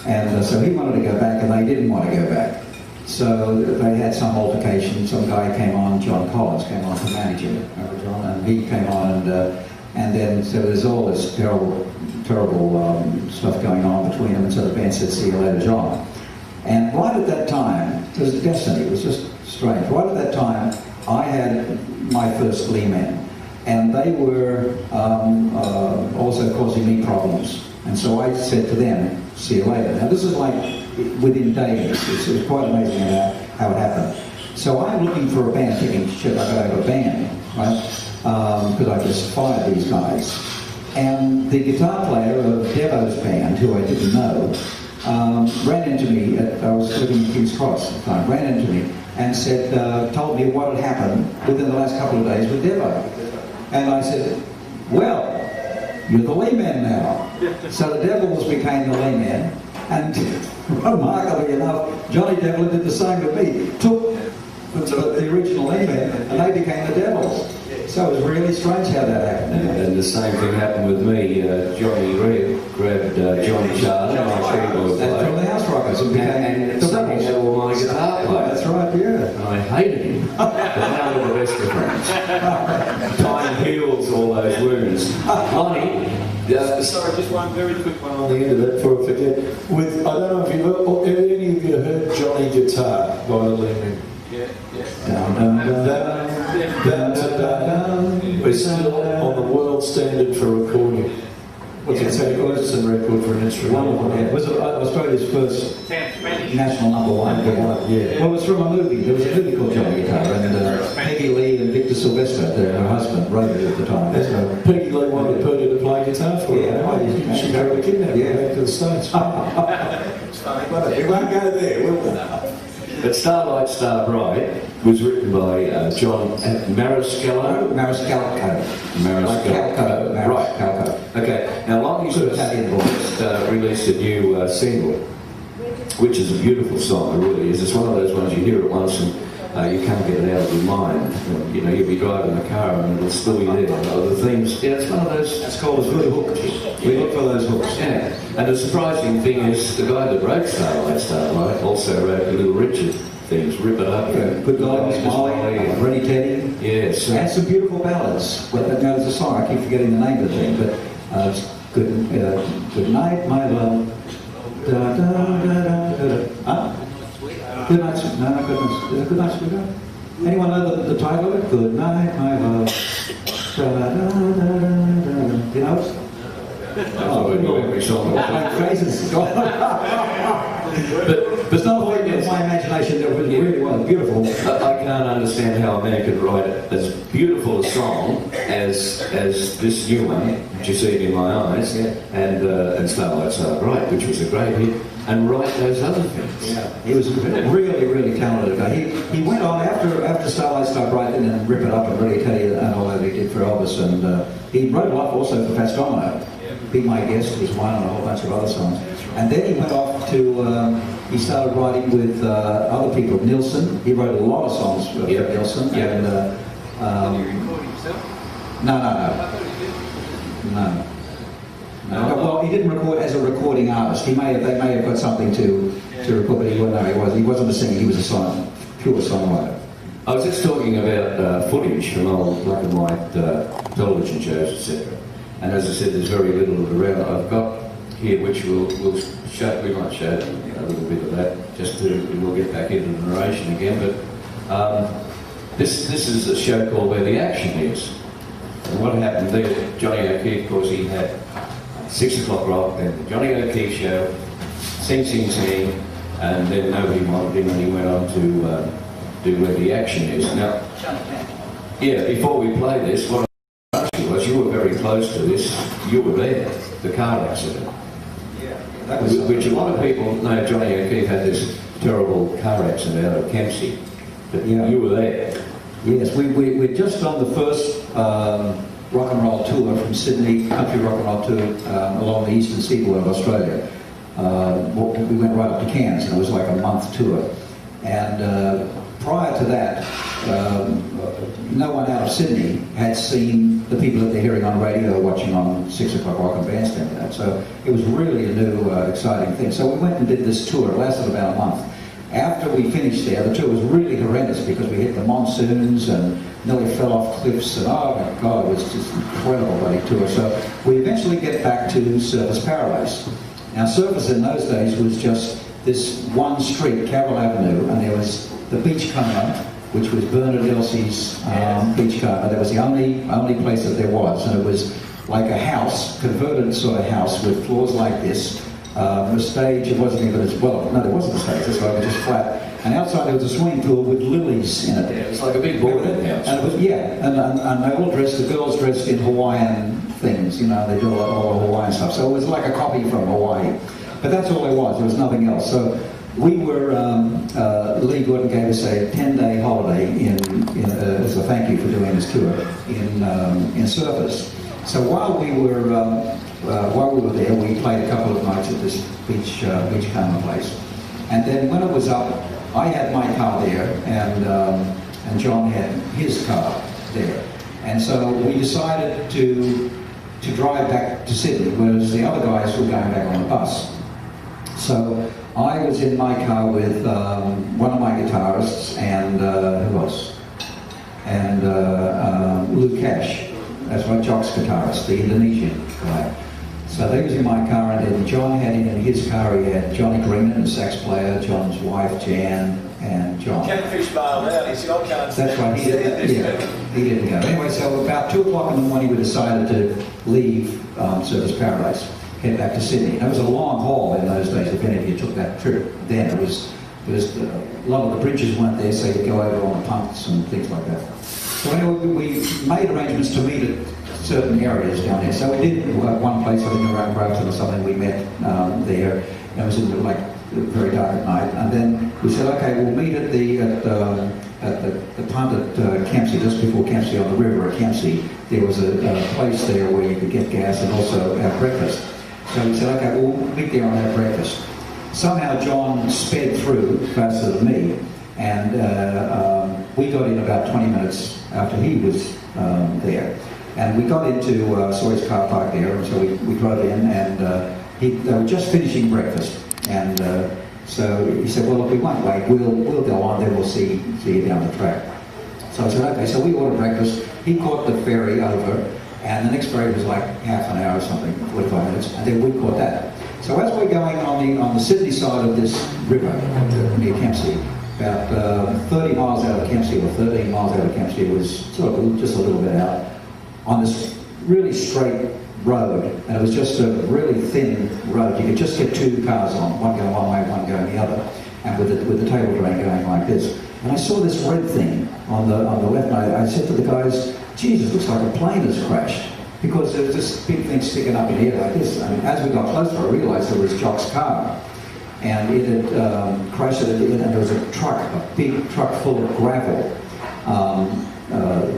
And so he wanted to go back, and they didn't want to go back. So they had some altercation. Some guy came on, John Collins came on to manage it, and he came on, and then so there's all this terrible stuff going on between them. And so the band said, "See you later, John." And right at that time, it was destiny. It was just strange. Right at that time, I had my first Lee men, and they were also causing me problems. And so I said to them, "See you later." Now this is like within days. It was quite amazing how it happened. So I'm looking for a band, thinking, shit, I gotta have a band, right? Because I just fired these guys. And the guitar player of Devo's band, who I didn't know, ran into me, I was living in King's Cross at the time, ran into me and said, told me what had happened within the last couple of days with Devo. And I said, well, you're the Lee-Man now. So the Devils became the Lee-Man, and remarkably enough, Johnny Devlin did the same with me. Took the original Lee-Man and they became the Devils. So it was really strange how that happened. And the same thing happened with me. Johnny Red grabbed John Charlie, my keyboard player, from the House Rockers, and became and the suddenly Devils. they were my guitar player. That's right, yeah. And I hated him, but now we're the best of friends. Time heals all those wounds. Lonnie, Sorry, just one very quick one on the end of that before I forget. With, I don't know if you've any of you heard Johnny Guitar by the Lee-Man. It's still on the world standard for recording. What's it say? It's a record for an instrument. Yeah. Was it Australia's first national number one? Yeah. Well, it was from a movie. There was a movie called Johnny Guitar, and Peggy Lee and Victor Sylvester, her husband, wrote it at the time. So, Peggy Lee wanted Peter to play guitar for her. Yeah. She got the kidnap back to the States. It's funny, but We won't go there, will we? but Starlight Starbright was written by John Mariscalco. Mariscalco. Mariscalco. Right. Mariscalco. Okay. Now, Lonnie's Good just Italian voice. released a new single, which is a beautiful song. It really is. It's one of those ones you hear it once and you can't get it out of your mind. You know, you'll be driving the car and it'll still be there. The themes. Yeah, it's one of those. It's called a good hook. We look for those hooks. Yeah. And the surprising thing is, the guy that wrote Starlight also wrote Little Richard things. Rip It Up. Yeah, Good Night, Molly, Ready Teddy. Yes. And some beautiful ballads. Well, there's a song, I keep forgetting the name of the thing, but it's Good Night, My Love. Da, da, da, da, da. Huh? Good Night, no, Is it Good Night, Sweetheart? Anyone know the title of it? Good Night, My Love. Da, da, da, da, da. You know it? Oh, every song. Phrases. But It's not like it's my imagination that was really was beautiful. I can't understand how a man could write as beautiful a song as this new one, which you see in my eyes, and Starlight Starbright, which was a great hit, and write those other things. Yeah, he was a really, really talented guy. He went on after Starlight Starbright and then Rip It Up and Really Teddy and all that he did for Elvis, and he wrote a lot also for Fats Domino. Be My Guest was one and a whole bunch of other songs. And then he went off to, he started writing with other people. Nilsson, he wrote a lot of songs for Nilsson. Yep. And, No. Well, he didn't record as a recording artist. They may have got something to record, but he wasn't a singer. He was a pure songwriter. I was just talking about footage from old black and white television shows, etc. And as I said, there's very little around. I've got here, which we'll show. We might show a little bit of that. We'll get back into the narration again. But this is a show called Where the Action Is. And what happened there? Johnny O'Keefe, of course, he had 6 o'clock rock, then the Johnny O'Keefe show, sing, and then nobody wanted him, and he went on to do Where the Action Is. Now, yeah, before we play this, what I asked you was, you were very close to this. You were there, the car accident. That was Which a lot of people know. Johnny O'Keefe had this terrible car accident out of Kempsey, but you were there. Yes, we're just on the first rock and roll tour from Sydney, country rock and roll tour along the eastern seaboard of Australia. We went right up to Cairns, and it was like a month tour. And prior to that, no one out of Sydney had seen the people that they're hearing on radio or watching on 6 o'clock rock and bandstand. And so it was really a new, exciting thing. So we went and did this tour. It lasted about a month. After we finished there, the tour was really horrendous because we hit the monsoons and nearly fell off cliffs, and oh my God, it was just incredible bloody tour. So we eventually get back to Surfers Paradise. Now Surfers in those days was just this one street, Carroll Avenue, and there was the Beachcomber, which was Bernard Elsie's Beachcomber. That was the only place that there was, and it was like a house, converted sort of house with floors like this. The stage, it wasn't even as well. No, there wasn't a stage. That's why it was just flat. And outside there was a swimming pool with lilies in it. Yeah, it's like a big boarding house. And it was, and they all dressed. The girls dressed in Hawaiian things. You know, they do all the Hawaiian stuff. So it was like a copy from Hawaii. But that's all there was. There was nothing else. So we were, Lee Gordon gave us a 10-day holiday as a thank you for doing this tour in Surfers. So while we were there, we played a couple of nights at this beachcomber place. And then when it was up, I had my car there, and John had his car there. And so we decided to drive back to Sydney, whereas the other guys were going back on the bus. So I was in my car with one of my guitarists and who else? And Lou Cash. That's my Jock's guitarist, the Indonesian guy. So they was in my car, and then John had in his car, he had Johnny Greenman, the sax player, John's wife Jan, and John. Catfish bailed out, he said, I can't stand. That's right, he didn't go. Anyway, so about 2 o'clock in the morning we decided to leave Surfers Paradise, head back to Sydney. And it was a long haul in those days, if any of you took that trip then. It was a lot of the bridges weren't there, so you'd go over on the pumps and things like that. So anyway, we made arrangements to meet at certain areas down there. So we did one place, I think around Grafton or something, we met there. It was very dark at night. And then we said, okay, we'll meet at the punt at Kempsey, just before Kempsey on the river at Kempsey. There was a place there where you could get gas and also have breakfast. So we said, okay, we'll meet there and have breakfast. Somehow John sped through faster than me, and we got in about 20 minutes after he was there. And we got into Sawyer's car park there, and so we drove in, and they were just finishing breakfast. And so he said, well, look, we won't wait, we'll go on, then we'll see you down the track. So I said, okay, so we ordered breakfast. He caught the ferry over, and the next ferry was like half an hour or something, 45 minutes, and then we caught that. So as we're going on the Sydney side of this river near Kempsey, about 30 miles out of Kempsey, or 13 miles out of Kempsey, was sort of just a little bit out, on this really straight road, and it was just a really thin road. You could just get 2 cars on, one going one way, one going the other, and with the table drain going like this. And I saw this red thing on the left, and I said to the guys, Jesus, looks like a plane has crashed, because there was this big thing sticking up in the air like this. And as we got closer, I realised it was Jock's car, and it had crashed at the end, and there was a big truck full of gravel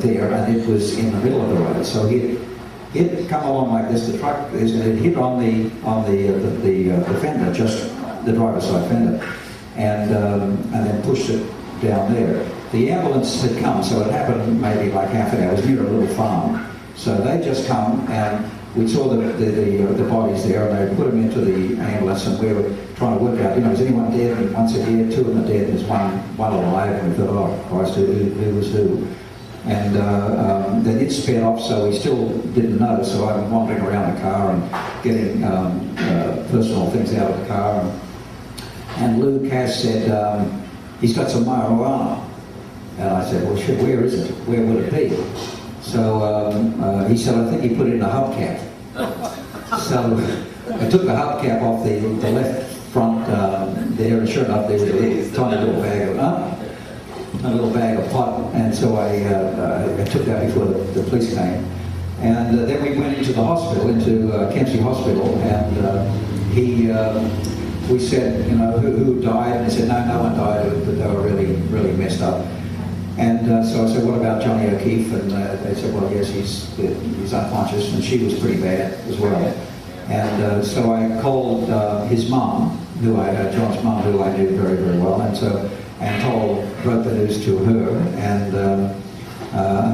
there, and it was in the middle of the road. So he'd come along like this. The truck it hit on the fender, just the driver's side fender, and then pushed it down there. The ambulance had come, so it happened maybe like half an hour. It was near a little farm, so they just come, and we saw the bodies there, and they put them into the ambulance, and we were trying to work out, is anyone dead? And one said, yeah, 2 of them are dead, and there's one alive, and we thought, oh Christ, who was who? And they did sped off, so we still didn't know. So I'm wandering around the car and getting personal things out of the car. And Lou Cash said, he's got some marijuana. And I said, well, shit, where is it? Where would it be? So he said, I think he put it in a hubcap. So I took the hubcap off the left front there, and sure enough, there was a tiny little bag of pot, and so I took that before the police came. And then we went into the hospital, into Kempsey Hospital, and we said, who died? And he said, no one died, but they were really, really messed up. And so I said, what about Johnny O'Keefe? And they said, well, yes, he's unconscious, and she was pretty bad as well. And so I called his mum, John's mum, who I knew very, very well, and wrote the news to her, and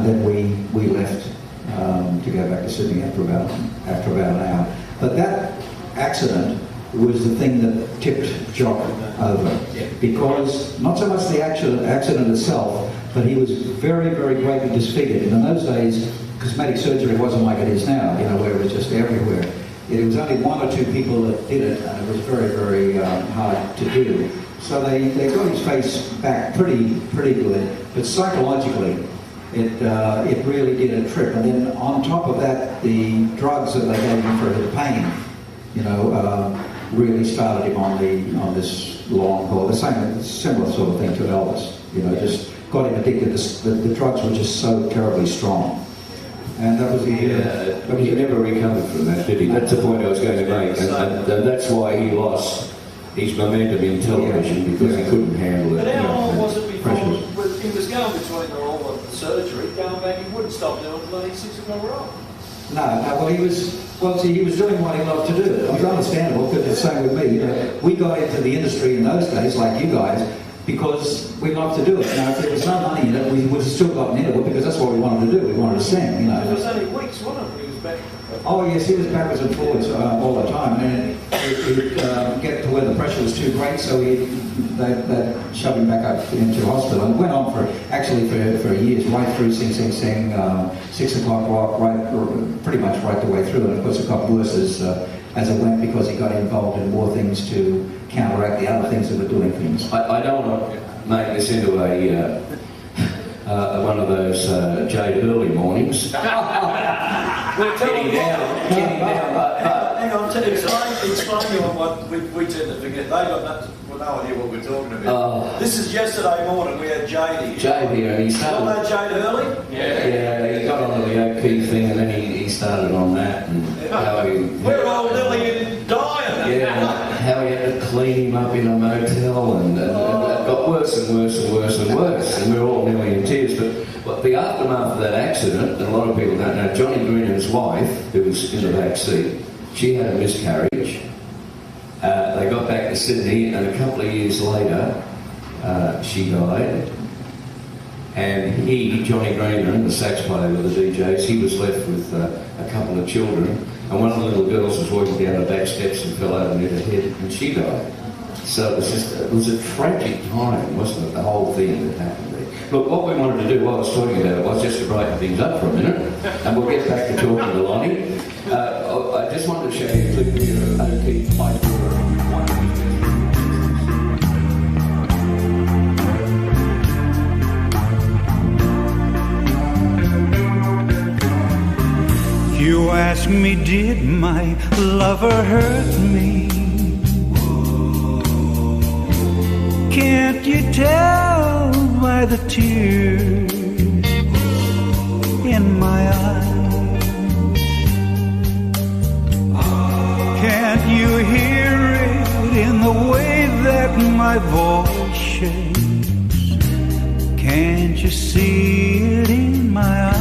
then we left to go back to Sydney after about an hour. But that accident was the thing that tipped Jock over, because not so much the accident itself, but he was very, very greatly disfigured. And in those days, cosmetic surgery wasn't like it is now, where it was just everywhere. It was only 1 or 2 people that did it, and it was very, very hard to do. So they got his face back pretty good, but psychologically, it really did a trip. And then on top of that, the drugs that they gave him for the pain, really started him on this long haul. The similar sort of thing to Elvis, just got him addicted. The drugs were just so terribly strong. And that was the Yeah, but he never recovered from that, did he? That's the point I was going to make, and that's why he lost his momentum in television, because he couldn't handle it. But how long was it before pressures. he was going between all of the surgery, going back, he wouldn't stop doing bloody 6 o'clock roll? No, well, he was doing what he loved to do. It was understandable, because it's the same with me. You know, we got into the industry in those days, like you guys, because we loved to do it. Now, if there was no money in it, we would have still gotten into it, because that's what we wanted to do. We wanted to sing, you know. It was only weeks, wasn't it, when he was back? Oh yes, he was backwards and forwards all the time, and he'd get to where the pressure was too great, so they'd shove him back up into hospital. And it went on for years, right through Sing Sing Sing, 6 o'clock rock, pretty much right the way through. And of course it got worse as it went, because he got involved in more things to counteract the other things that were doing things. I don't want to make this into one of those Jade Early mornings. Getting down, Hang on, explain to them what we tend to forget. They got no idea what we're talking about. This is yesterday morning, we had Jade here. Jade here, and he started... You know Jade Early? Yeah, he got onto the Oak-Key thing, and then he started on that, and how he... We're all nearly dying. Yeah, how he had to clean him up in a motel, and it got worse and worse and worse and worse, and we were all nearly in tears. But the aftermath of that accident, and a lot of people don't know, Johnny Green and his wife, who was in the back seat, she had a miscarriage. They got back to Sydney, and a couple of years later, she died. And he, Johnny Greenman, the sax player with the DJs, he was left with a couple of children, and one of the little girls was walking down the back steps and fell over and hit her head, and she died. So it was a tragic time, wasn't it, the whole thing that happened there. Look, what we wanted to do while I was talking about it was just to brighten things up for a minute, and we'll get back to talking to Lonnie. I just wanted to show you a clip here of Oak-Key playing for one of his... You ask me, did my lover hurt me? Can't you tell by the tears in my eyes? Can't you hear it in the way that my voice shakes? Can't you see it in my eyes?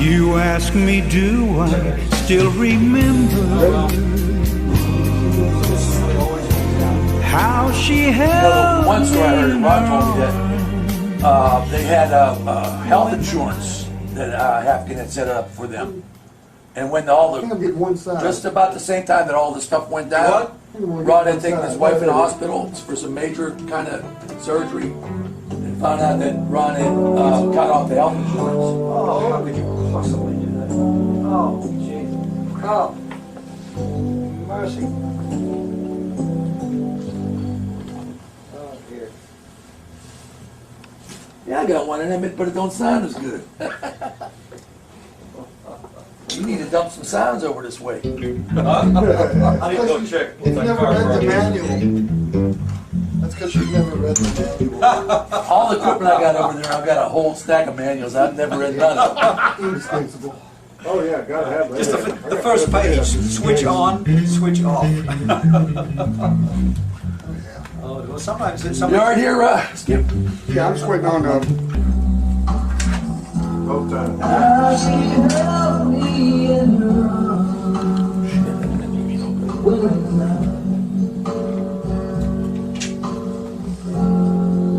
You ask me, do I still remember how she held One story I heard, me Ron told me that they had health insurance that Hafkin had set up for them. And when just about the same time that all the stuff went down, Rod had taken his wife in the hospital for some major kind of surgery, and found out that Ron had cut off the health insurance. Oh, how could you possibly do that? Oh, jeez. Oh, mercy. Oh, dear. Yeah, I got one in them, but it don't sound as good. You need to dump some sounds over this way. I need to go check. You've never read the manual. That's because you've never read the manual. All the equipment I got over there, I've got a whole stack of manuals. I've never read none of them. Indispensable. Oh yeah, gotta have that. Just the first page. Switch on, switch off. Oh, well, sometimes it's You all right here, Skip? Yeah, I'm just waiting on both times.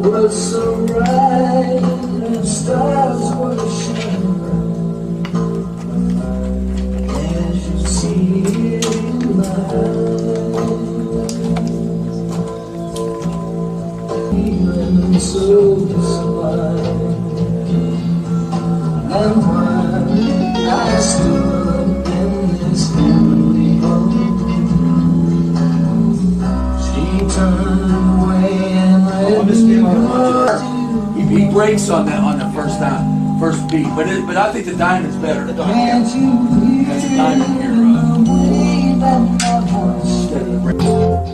Was so bright and stars were shining. Can't you see it in my eyes? Feeling so disappointed. And when I stood in this lonely home, she turned away and let me go. He breaks on the first beat, but I think the diamond's better. That's the diamond here.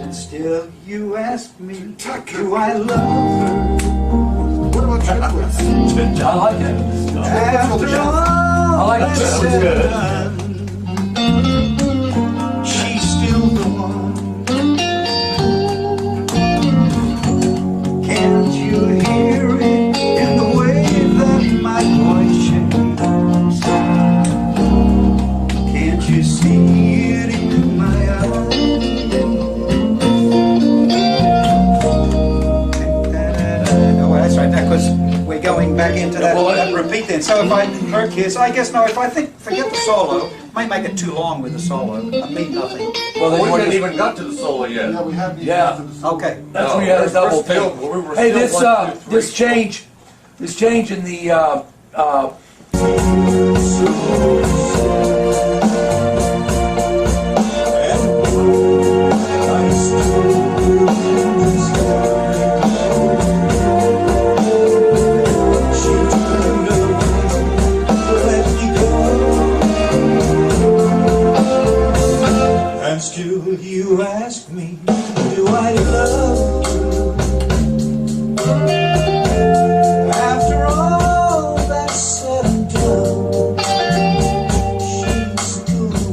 And still you ask me, do I love her? What about triplets? it's said and done, she's still the one. Can't you hear it in the way that my voice changes? Can't you see it in my eyes? Oh, that's right, because we're going back into that repeat then. So if I guess no, if I think, forget the solo, might make it too long with the solo. I mean nothing. Well, we haven't even got to the solo yet. Yeah, we haven't even Yeah. got to the song. Okay. That's when you had a double still- take. we were Hey, still this 1, 2, 3. this change in the And still you ask me, do I love you? After all that's said and done, she's still the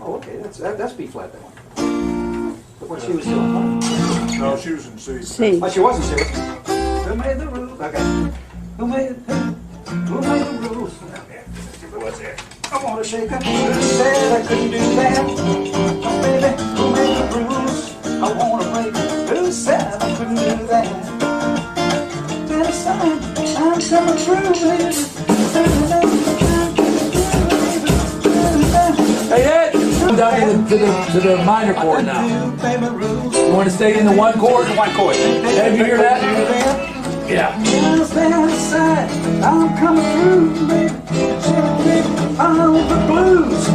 Oh, okay, that's B flat, that one. But what she was doing, huh? No, she was in C. Oh, she wasn't serious. Who made the rules? Okay. Who made the rules? What's it? I want to shake up. Said I couldn't do that. Oh, baby, who made the rules? I want to break. Who said I couldn't do that? Better sign. I'm coming through, baby. Hey Ed, come down to the minor chord now. You want to stay in the one chord? One chord. Ed, you hear that? Yeah. I'm coming through, baby. On the blues.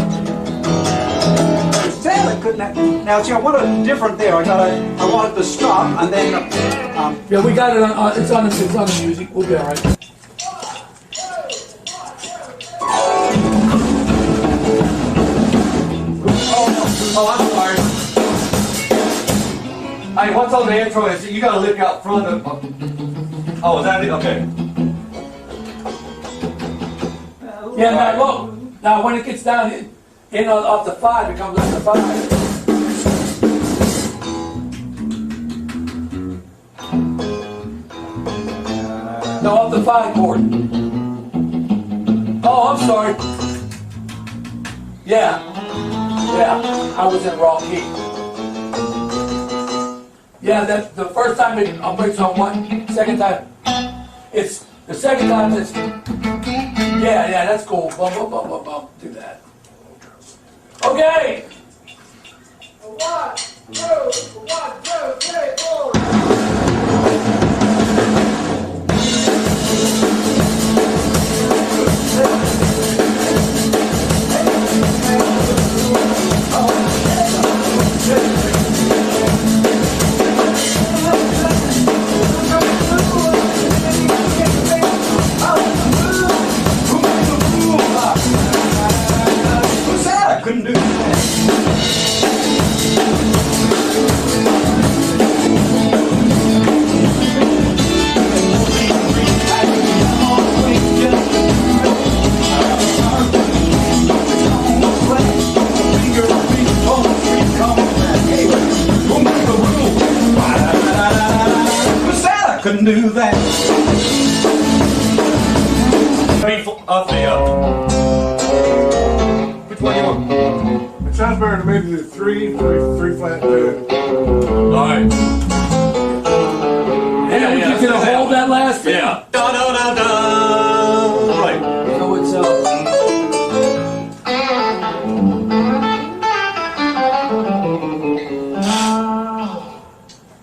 Said I couldn't. Now, see, I wanted different there. I wanted to stop and then. Yeah, we got it on. It's on the music. We'll be all right. Oh, I'm sorry. Hey, what's on the intro is you gotta look out front of. Oh, is that it? Okay. Yeah, now look. Now when it gets down in off the 5, it comes up to 5. No, off the 5 chord. Oh, I'm sorry. Yeah. Yeah, I was in wrong key. Yeah, that's the first time it breaks on 1. Second time, it's the second time it's. Yeah, that's cool. Bum, bum, bum, bum, bum. Do that. Okay. 1, 2, 3, 4. I couldn't do that. do that. Which one you want? It sounds better to me to do three flat, 2. Alright. Yeah, you gonna hold that last bit? Yeah. Da da da da. Right. So it's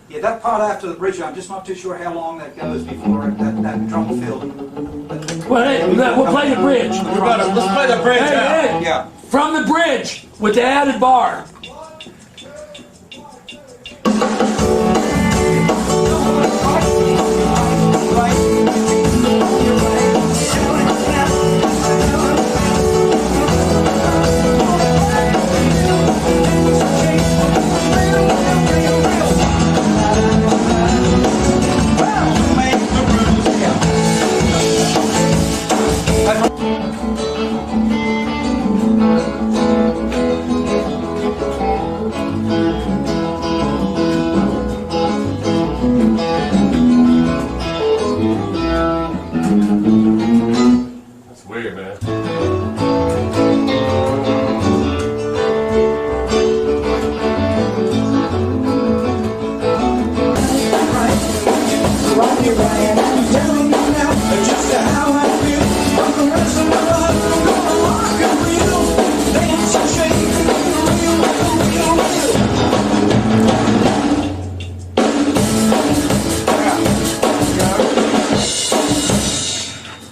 Yeah, that part after the bridge, I'm just not too sure how long that goes before that drum fill. Well, hey, we'll play the bridge. Let's play the bridge out. Hey, Yeah. from the bridge with the added bar. That's weird, man.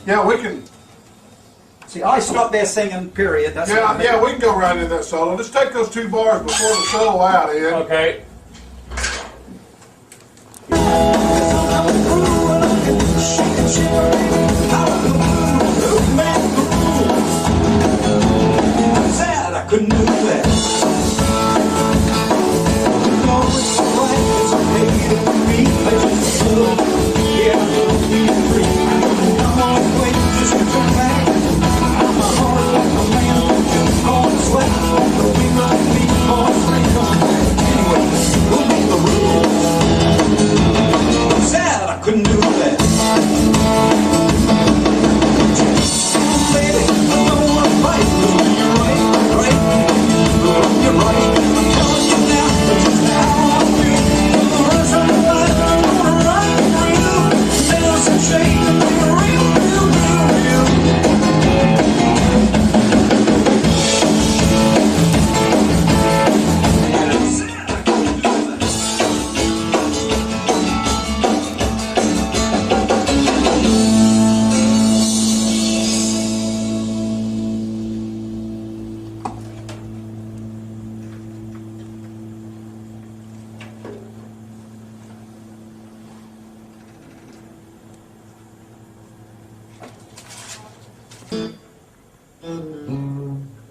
Yeah, we can. See, I stop there singing, period. That's what I mean. Yeah, we can go right into that solo. Just take those 2 bars before the solo out, Ed. Okay. Sad I couldn't do that. Sad I couldn't do that. Baby, I don't wanna fight. You're right. You're right. I'm telling you now, that's just how I feel. For the rest of my life, I'm gonna ride for you. There's some shade to be real.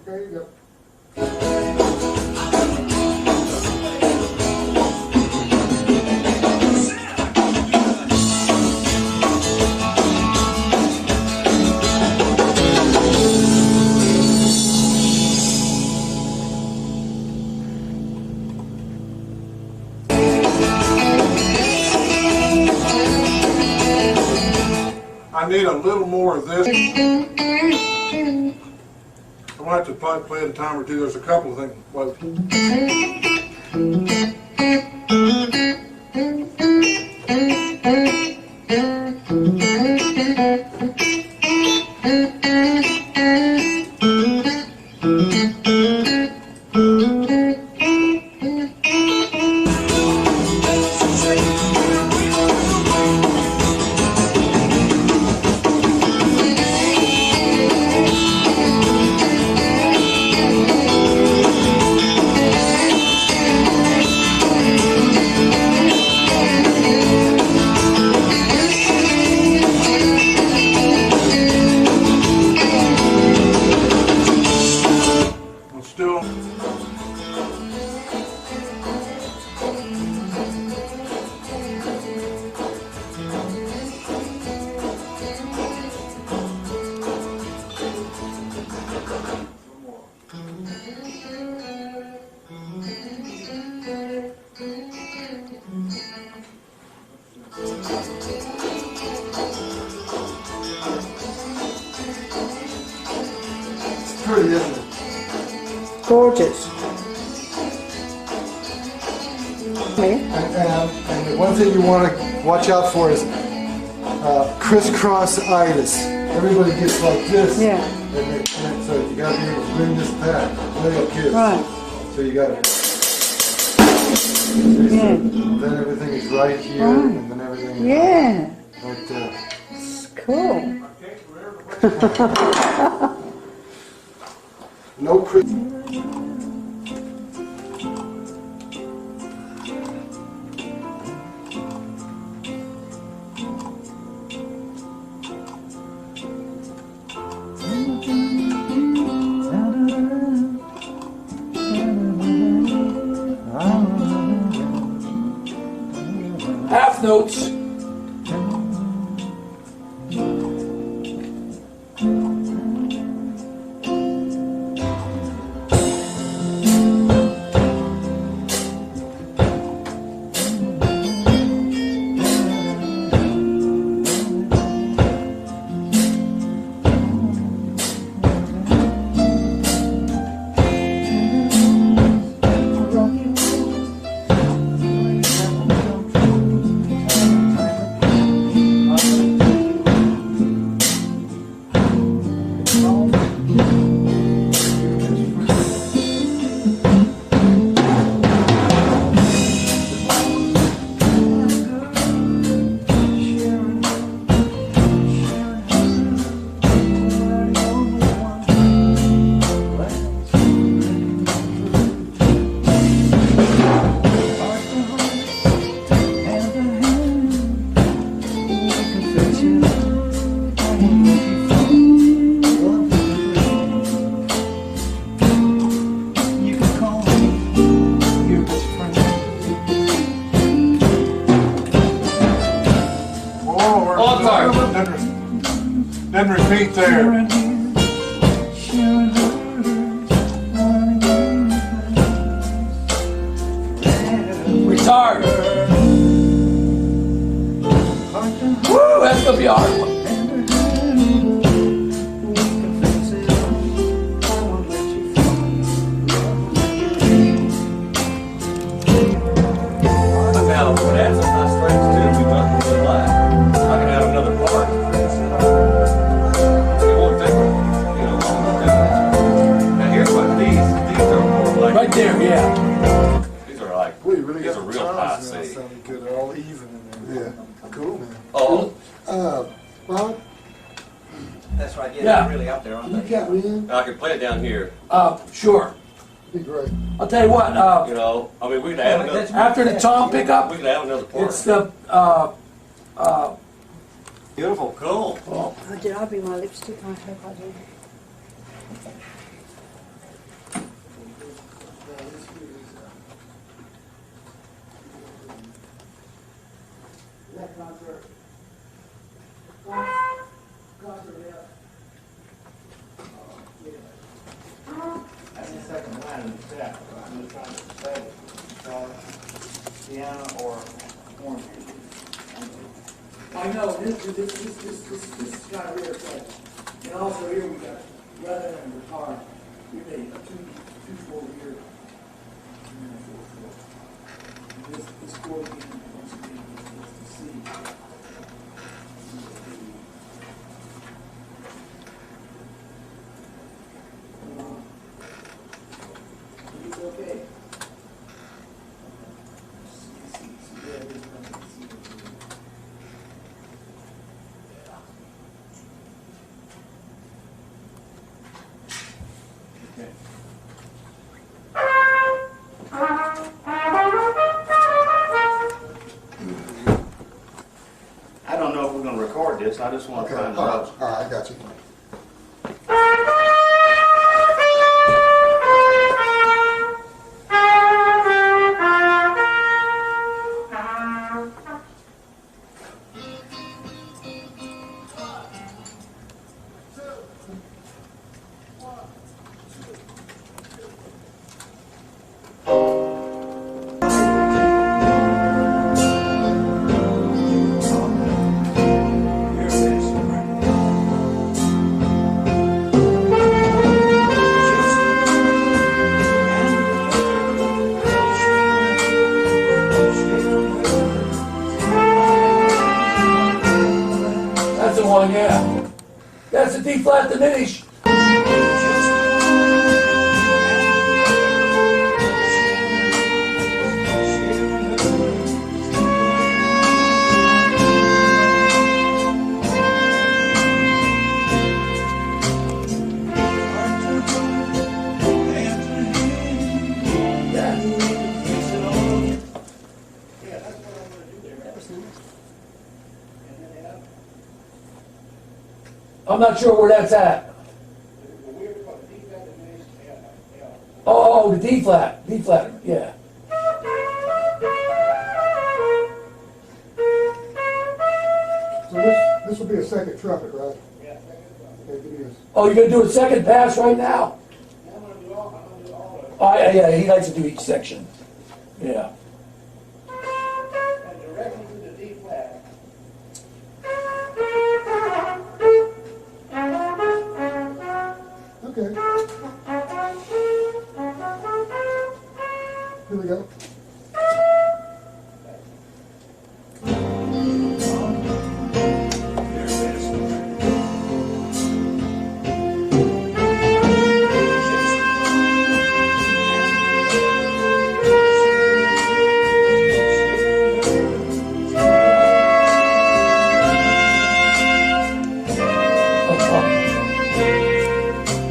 There you go. I need a little more of this. I'm gonna have to play it a time or two. There's a couple of things. Well, gorgeous. And the one thing you want to watch out for is crisscross-itis. Everybody gets like this. Yeah. And so you got to be able to bring this back. Little kids. Right. So you got to. Yeah. Then everything is right here, Right. and then everything. Yeah. Right there. It's cool. No criss. Half notes. Didn't repeat there. Retard. Woo, that's gonna be a hard one. Now, when add some high strings too, we got the black. I can add another part. It won't take, you know, now here's what these are more like. Right there, yeah. These are like, Boy, you really these got are the real high tones now C. sounding good. They're all even in there. Yeah. Cool, man. Oh. Bob? That's right, yeah, Yeah. they're really up there, aren't You they? got me in? I can play it down here. Sure. Be great. I'll tell you what, You know, I mean, we could add another. after the tom pickup, We could add another part. it's the, Beautiful. Cool. Oh, did I bring my lipstick? I hope I did. That's the second line in the step. I'm just trying to say piano or horn. I know, this is kind of weird thing. And also here we got leather and guitar. We made a 2/4 here. This chord again, once again, is the C. It's okay. I don't know if we're going to record this. I just want to find out. All right, I got you. Here it is. B flat diminished. I'm not sure where that's at. Oh, the D flat, yeah. So this will be a second trumpet, right? Yeah. Okay, give me this. Oh, you're gonna do a second pass right now? Oh, yeah, he likes to do each section. Yeah. Directly to the D flat. Okay. Here we go.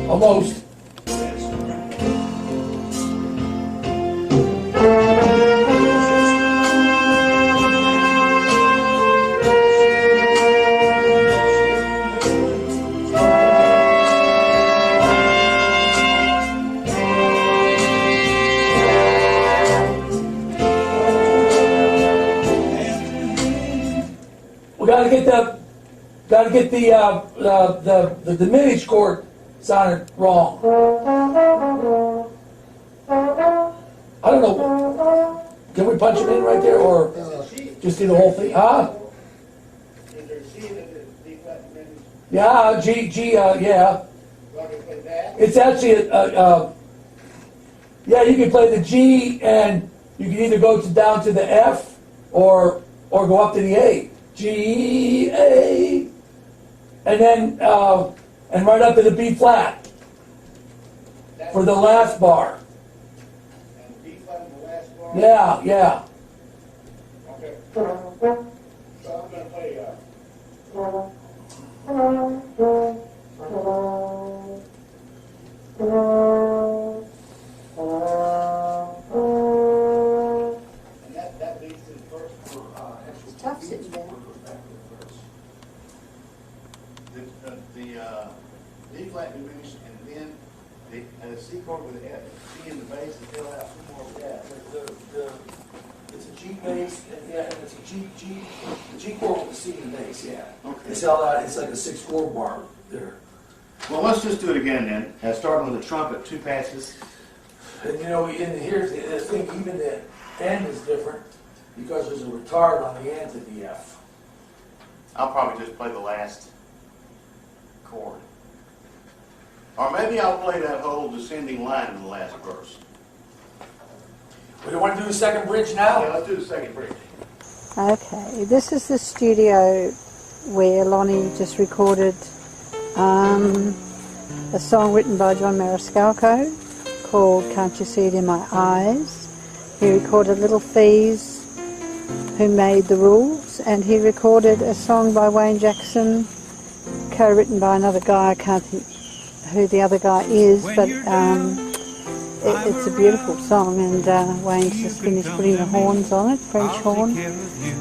Almost. We gotta get the diminished chord sounded wrong. I don't know. Can we punch it in right there, or just do the whole thing? Huh? Yeah, G, yeah. It's actually yeah. You can play the G, and you can either go down to the F, or go up to the A. G, A, and then and right up to the B flat for the last bar. And B flat in the last bar? Yeah, yeah. Okay. So I'm going to play and that leads to the first It's tough sitting down. the D flat diminished, and then the C chord with the C in the bass to fill out two more. Yeah, it's a G bass, yeah, and it's a the G chord with the C in the bass, yeah. Okay. It's all out, it's like a 6/4 bar there. Well, let's just do it again then. Starting with the trumpet, 2 passes. And you know, here's the thing, even the end is different because there's a retard on the end of the F. I'll probably just play the last chord. Or maybe I'll play that whole descending line in the last verse. We don't want to do the second bridge now? Yeah, let's do the second bridge. Okay, this is the studio where Lonnie just recorded a song written by John Mariscalco called Can't You See It in My Eyes. He recorded Little Fees, Who Made the Rules, and he recorded a song by Wayne Jackson, co-written by another guy. I can't think who the other guy is, but it's a beautiful song, and Wayne's just finished putting the horns on it, French horn,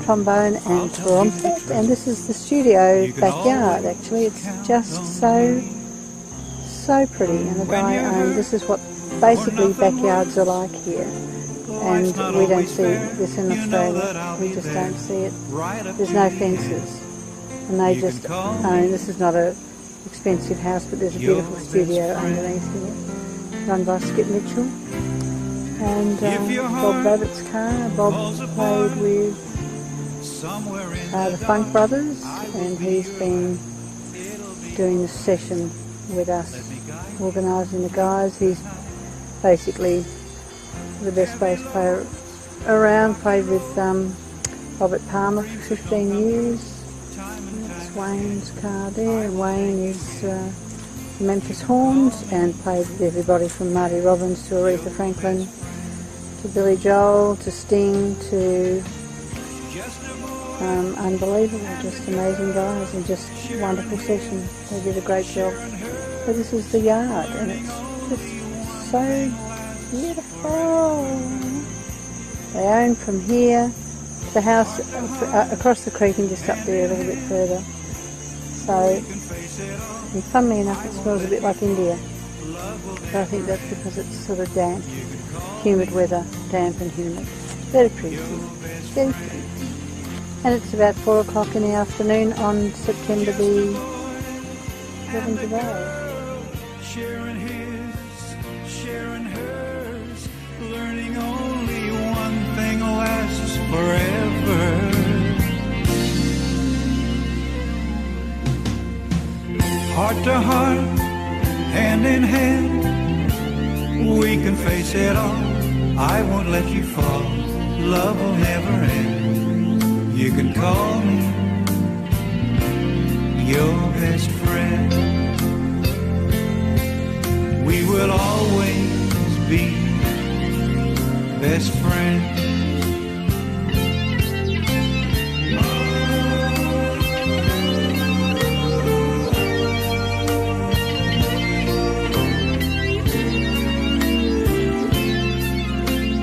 trombone and trumpet, and this is the studio backyard. Actually, it's just so pretty, and the guy this is what basically backyards are like here, and we don't see this in Australia. We just don't see it. There's no fences, and they just this is not a expensive house, but there's a beautiful studio underneath here, run by Skip Mitchell. And Bob Babbitt's car. Bob played with the Funk Brothers, and he's been doing this session with us, organising the guys. He's basically the best bass player around. Played with Robert Palmer for 15 years. That's Wayne's car there. Wayne is Memphis Horns and played with everybody from Marty Robbins to Aretha Franklin to Billy Joel to Sting to unbelievable, just amazing guys and just wonderful session. They did a great job. So this is the yard and it's just so beautiful. They own from here to the house across the creek and just up there a little bit further. So, and funnily enough, it smells a bit like India. But I think that's because it's sort of damp, humid weather, damp and humid. Very pretty, very pretty. And it's about 4 o'clock in the afternoon on September the 11th of May. Sharing his, sharing hers, learning only one thing lasts forever. Heart to heart, hand in hand, we can face it all. I won't let you fall, love will never end. You can call me your best friend. We will always be best friends.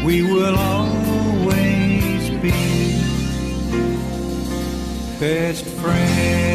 We will always be best friends.